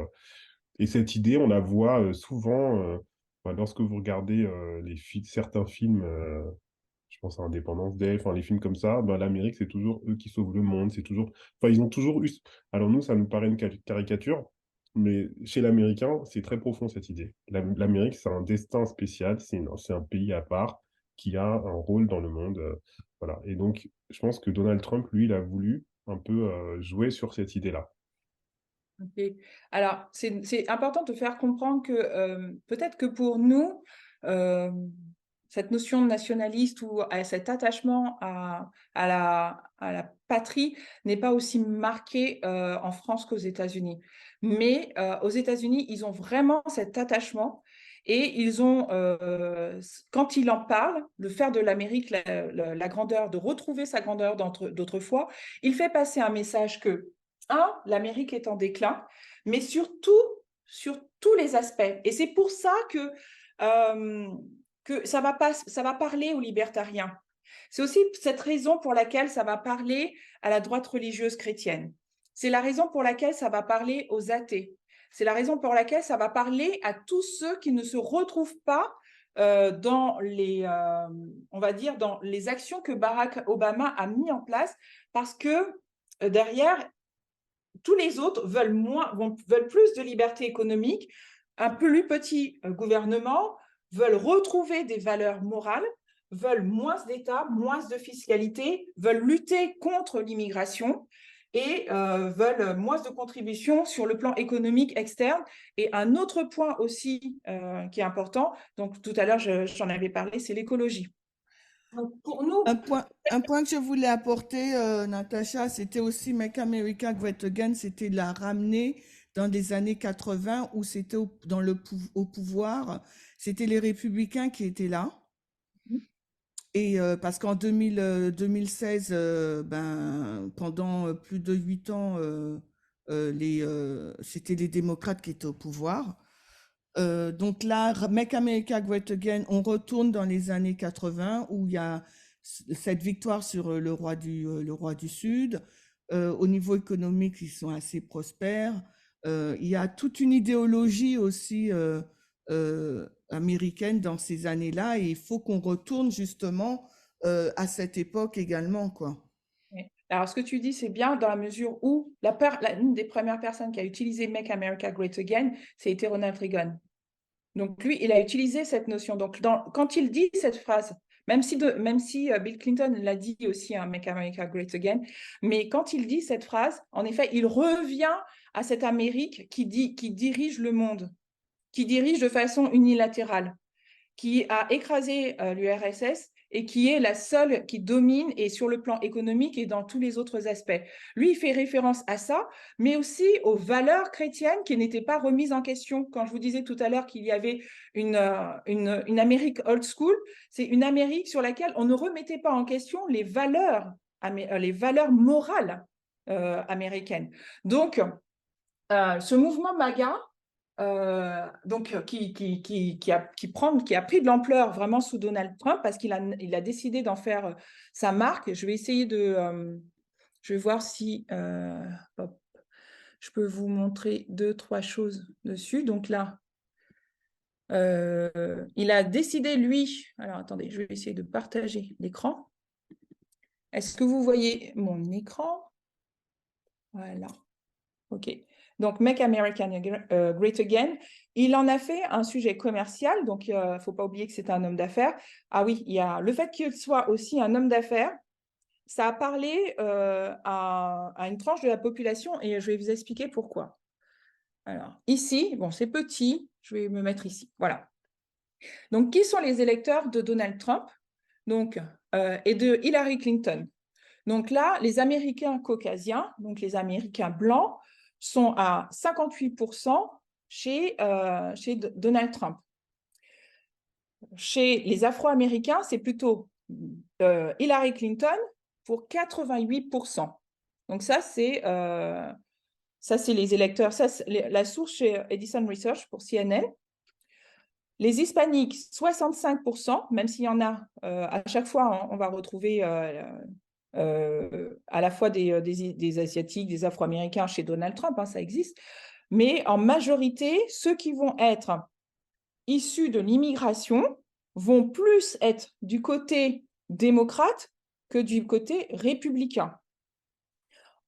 Et cette idée, on la voit souvent lorsque vous regardez certains films. Je pense à Indépendance Day, enfin les films comme ça, ben, l'Amérique, c'est toujours eux qui sauvent le monde, c'est toujours... Enfin, ils ont toujours eu... Alors nous, ça nous paraît une caricature, mais chez l'Américain, c'est très profond cette idée. L'Amérique, c'est un destin spécial, c'est un pays à part qui a un rôle dans le monde. Voilà. Et donc, je pense que Donald Trump, lui, il a voulu un peu jouer sur cette idée-là. Ok. Alors, c'est important de faire comprendre que peut-être que pour nous, cette notion de nationaliste ou cet attachement à la patrie n'est pas aussi marqué en France qu'aux États-Unis. Mais aux États-Unis, ils ont vraiment cet attachement et ils ont, quand il en parle, de faire de l'Amérique la grandeur, de retrouver sa grandeur d'autrefois, il fait passer un message que l'Amérique est en déclin, mais sur tous les aspects. Et c'est pour ça que ça va parler aux libertariens. C'est aussi cette raison pour laquelle ça va parler à la droite religieuse chrétienne. C'est la raison pour laquelle ça va parler aux athées. C'est la raison pour laquelle ça va parler à tous ceux qui ne se retrouvent pas dans on va dire, dans les actions que Barack Obama a mis en place, parce que derrière, tous les autres veulent plus de liberté économique, un plus petit gouvernement, veulent retrouver des valeurs morales, veulent moins d'État, moins de fiscalité, veulent lutter contre l'immigration et veulent moins de contributions sur le plan économique externe. Et un autre point aussi qui est important, donc tout à l'heure j'en avais parlé, c'est l'écologie. Donc pour nous, un point que je voulais apporter, Natacha, c'était aussi Make America Great Again, c'était de la ramener dans les années 80 où c'était au pouvoir, c'était les républicains qui étaient là. Et parce qu'en 2016, pendant plus de 8 ans, c'était les démocrates qui étaient au pouvoir. Donc là, Make America Great Again, on retourne dans les années 80 où il y a cette victoire sur le roi du Sud. Au niveau économique, ils sont assez prospères. Il y a toute une idéologie aussi américaine dans ces années-là et il faut qu'on retourne justement à cette époque également, quoi. Alors, ce que tu dis, c'est bien dans la mesure où l'une des premières personnes qui a utilisé Make America Great Again, c'était Ronald Reagan. Donc, lui, il a utilisé cette notion. Donc, quand il dit cette phrase, même si Bill Clinton l'a dit aussi, hein, Make America Great Again, mais quand il dit cette phrase, en effet, il revient à cette Amérique qui dirige le monde, qui dirige de façon unilatérale, qui a écrasé l'URSS et qui est la seule qui domine et sur le plan économique et dans tous les autres aspects. Lui, il fait référence à ça, mais aussi aux valeurs chrétiennes qui n'étaient pas remises en question. Quand je vous disais tout à l'heure qu'il y avait une Amérique old school, c'est une Amérique sur laquelle on ne remettait pas en question les valeurs morales américaines. Donc, ce mouvement MAGA, donc qui a pris de l'ampleur vraiment sous Donald Trump parce qu'il a décidé d'en faire sa marque. Je vais essayer je vais voir si je peux vous montrer 2-3 choses dessus. Donc là, il a décidé, lui, alors attendez, je vais essayer de partager l'écran. Est-ce que vous voyez mon écran? Voilà, ok. Donc, Make America Great Again, il en a fait un sujet commercial, donc il ne faut pas oublier que c'est un homme d'affaires. Ah oui, il y a le fait qu'il soit aussi un homme d'affaires, ça a parlé à une tranche de la population et je vais vous expliquer pourquoi. Alors, ici, bon, c'est petit, je vais me mettre ici. Voilà. Donc, qui sont les électeurs de Donald Trump donc, et de Hillary Clinton? Donc là, les Américains caucasiens, donc les Américains blancs, sont à 58% chez Donald Trump. Chez les Afro-Américains, c'est plutôt Hillary Clinton pour 88%. Donc ça, c'est les électeurs. Ça, la source chez Edison Research pour CNN. Les hispaniques, 65%, même s'il y en a, à chaque fois, on va retrouver à la fois des Asiatiques, des Afro-Américains chez Donald Trump, hein, ça existe, mais en majorité, ceux qui vont être issus de l'immigration vont plus être du côté démocrate que du côté républicain.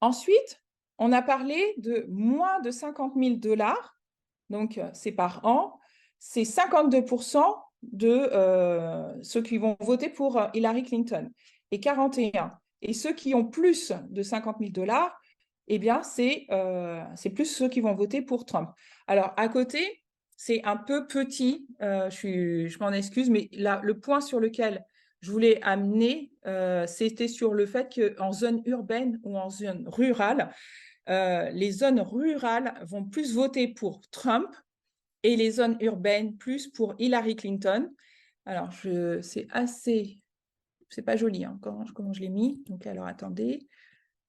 Ensuite, on a parlé de moins de 50 000 $, donc c'est par an, c'est 52% de ceux qui vont voter pour Hillary Clinton et 41%. Et ceux qui ont plus de 50 000 $, eh bien, c'est plus ceux qui vont voter pour Trump. Alors, à côté, c'est un peu petit, je m'en excuse, mais là, le point sur lequel je voulais amener, c'était sur le fait qu'en zone urbaine ou en zone rurale, les zones rurales vont plus voter pour Trump et les zones urbaines plus pour Hillary Clinton. Alors, c'est assez... C'est pas joli, hein, comment je l'ai mis. Donc, alors, attendez.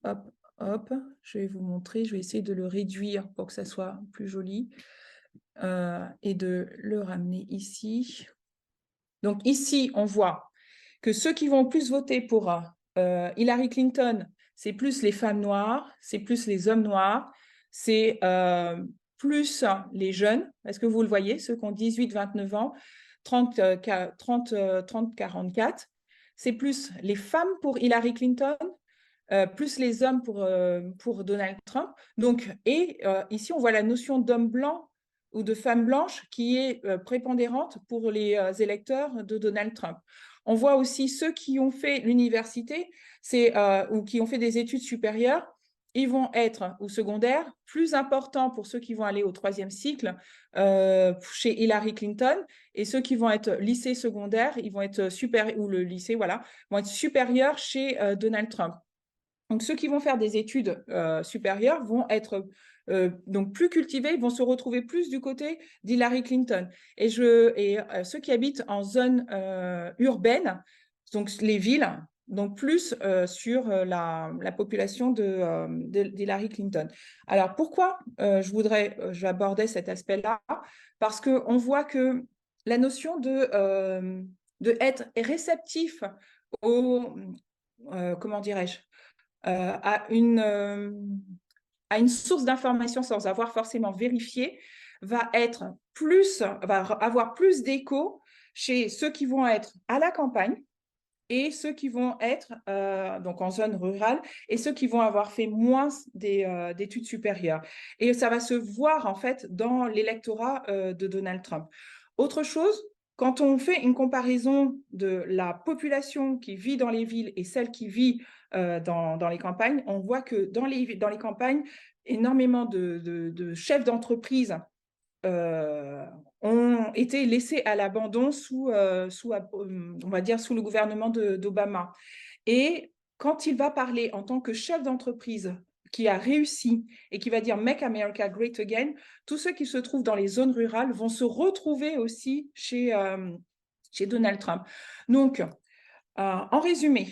Hop, hop. Je vais vous montrer. Je vais essayer de le réduire pour que ça soit plus joli. Et de le ramener ici. Donc, ici, on voit que ceux qui vont plus voter pour Hillary Clinton, c'est plus les femmes noires, c'est plus les hommes noirs, c'est plus les jeunes. Est-ce que vous le voyez, ceux qui ont 18-29 ans, 30-44. C'est plus les femmes pour Hillary Clinton, plus les hommes pour Donald Trump. Donc, ici, on voit la notion d'homme blanc ou de femme blanche qui est prépondérante pour les électeurs de Donald Trump. On voit aussi ceux qui ont fait l'université ou qui ont fait des études supérieures, ils vont être, ou secondaires, plus importants pour ceux qui vont aller au 3e cycle chez Hillary Clinton, et ceux qui vont être lycée secondaire, ils vont être ou le lycée, voilà, vont être supérieurs chez Donald Trump. Donc, ceux qui vont faire des études supérieures vont être donc plus cultivés, vont se retrouver plus du côté d'Hillary Clinton. Et ceux qui habitent en zone urbaine, donc les villes, donc plus sur la population d'Hillary Clinton. Alors, pourquoi j'abordais cet aspect-là? Parce qu'on voit que la notion de être réceptif comment dirais-je, à une source d'information sans avoir forcément vérifié, va avoir plus d'écho chez ceux qui vont être à la campagne et ceux qui vont être donc en zone rurale et ceux qui vont avoir fait moins d'études supérieures. Et ça va se voir en fait dans l'électorat de Donald Trump. Autre chose, quand on fait une comparaison de la population qui vit dans les villes et celle qui vit dans les campagnes, on voit que dans les campagnes, énormément de chefs d'entreprise ont été laissés à l'abandon on va dire, sous le gouvernement d'Obama. Et quand il va parler en tant que chef d'entreprise qui a réussi et qui va dire « Make America Great Again », tous ceux qui se trouvent dans les zones rurales vont se retrouver aussi chez Donald Trump. Donc, en résumé,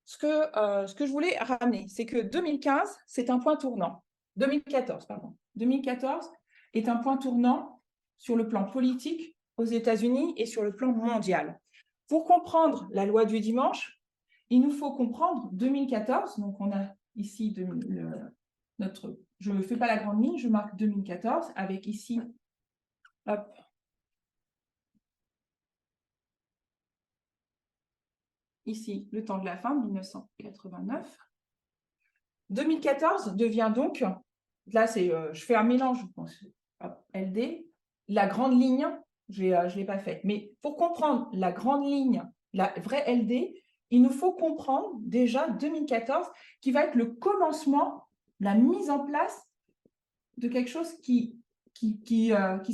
ce que je voulais ramener, c'est que 2015, c'est un point tournant. 2014, pardon. 2014 est un point tournant sur le plan politique aux États-Unis et sur le plan mondial. Pour comprendre la loi du dimanche, il nous faut comprendre 2014. Donc, on a ici je ne fais pas la grande ligne, je marque 2014 avec ici, hop, ici, le temps de la fin, 1989. 2014 devient donc, là, je fais un mélange, je pense, LD, la grande ligne, je ne l'ai pas faite, mais pour comprendre la grande ligne, la vraie LD, il nous faut comprendre déjà 2014, qui va être le commencement, la mise en place de quelque chose qui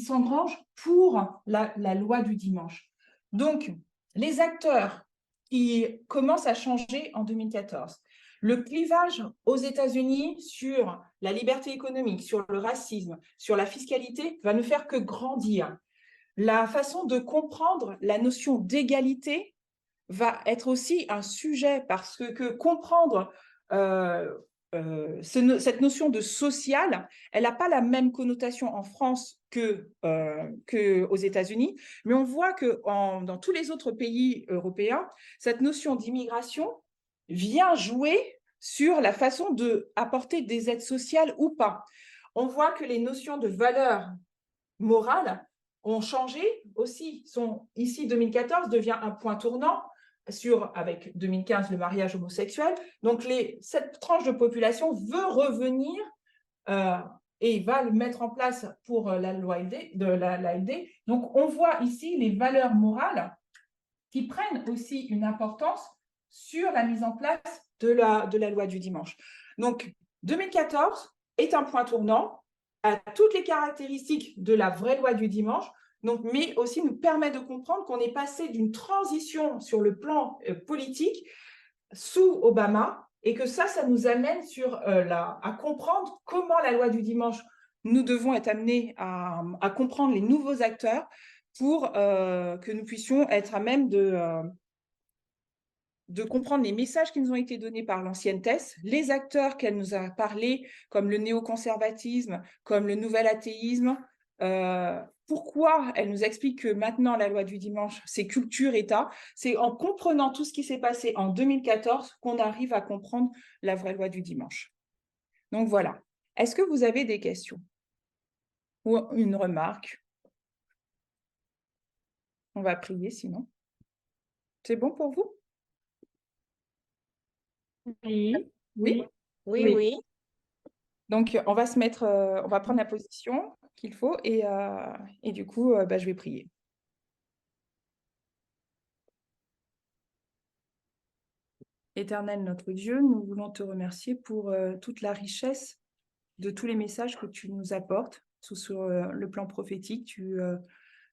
s'engrange pour la loi du dimanche. Donc, les acteurs qui commencent à changer en 2014, le clivage aux États-Unis sur la liberté économique, sur le racisme, sur la fiscalité, va ne faire que grandir. La façon de comprendre la notion d'égalité va être aussi un sujet parce que comprendre cette notion de social, elle n'a pas la même connotation en France qu'aux États-Unis, mais on voit que dans tous les autres pays européens, cette notion d'immigration vient jouer sur la façon d'apporter des aides sociales ou pas. On voit que les notions de valeur morale ont changé aussi. Ici, 2014 devient un point tournant avec 2015 le mariage homosexuel. Donc, cette tranche de population veut revenir et va le mettre en place pour la loi LD. Donc, on voit ici les valeurs morales qui prennent aussi une importance sur la mise en place de la loi du dimanche. Donc, 2014 est un point tournant à toutes les caractéristiques de la vraie loi du dimanche, donc, mais aussi nous permet de comprendre qu'on est passé d'une transition sur le plan politique sous Obama et que ça nous amène à comprendre comment la loi du dimanche, nous devons être amenés à comprendre les nouveaux acteurs pour que nous puissions être à même de comprendre les messages qui nous ont été donnés par l'ancienne Tess, les acteurs qu'elle nous a parlé, comme le néoconservatisme, comme le nouvel athéisme, pourquoi elle nous explique que maintenant la loi du dimanche, c'est culture-État. C'est en comprenant tout ce qui s'est passé en 2014 qu'on arrive à comprendre la vraie loi du dimanche. Donc voilà. Est-ce que vous avez des questions ou une remarque? On va prier sinon. C'est bon pour vous? Oui. Oui. Oui. Donc, on va on va prendre la position qu'il faut et du coup, je vais prier. Éternel notre Dieu, nous voulons te remercier pour toute la richesse de tous les messages que tu nous apportes sur le plan prophétique.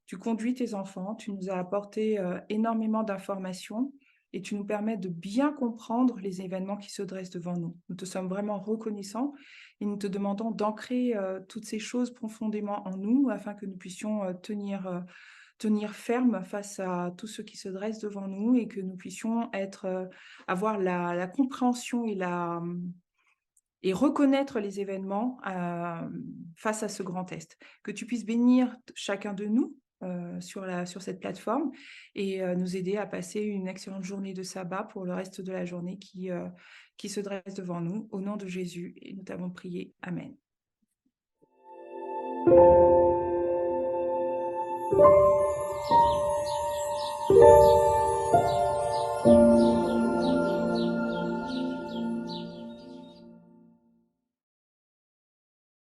Tu conduis tes enfants, tu nous as apporté énormément d'informations et tu nous permets de bien comprendre les événements qui se dressent devant nous. Nous te sommes vraiment reconnaissants et nous te demandons d'ancrer toutes ces choses profondément en nous afin que nous puissions tenir ferme face à tout ce qui se dresse devant nous et que nous puissions avoir la compréhension et reconnaître les événements face à ce grand test. Que tu puisses bénir chacun de nous sur cette plateforme et nous aider à passer une excellente journée de sabbat pour le reste de la journée qui se dresse devant nous. Au nom de Jésus, et nous t'avons prié. Amen. Thank you.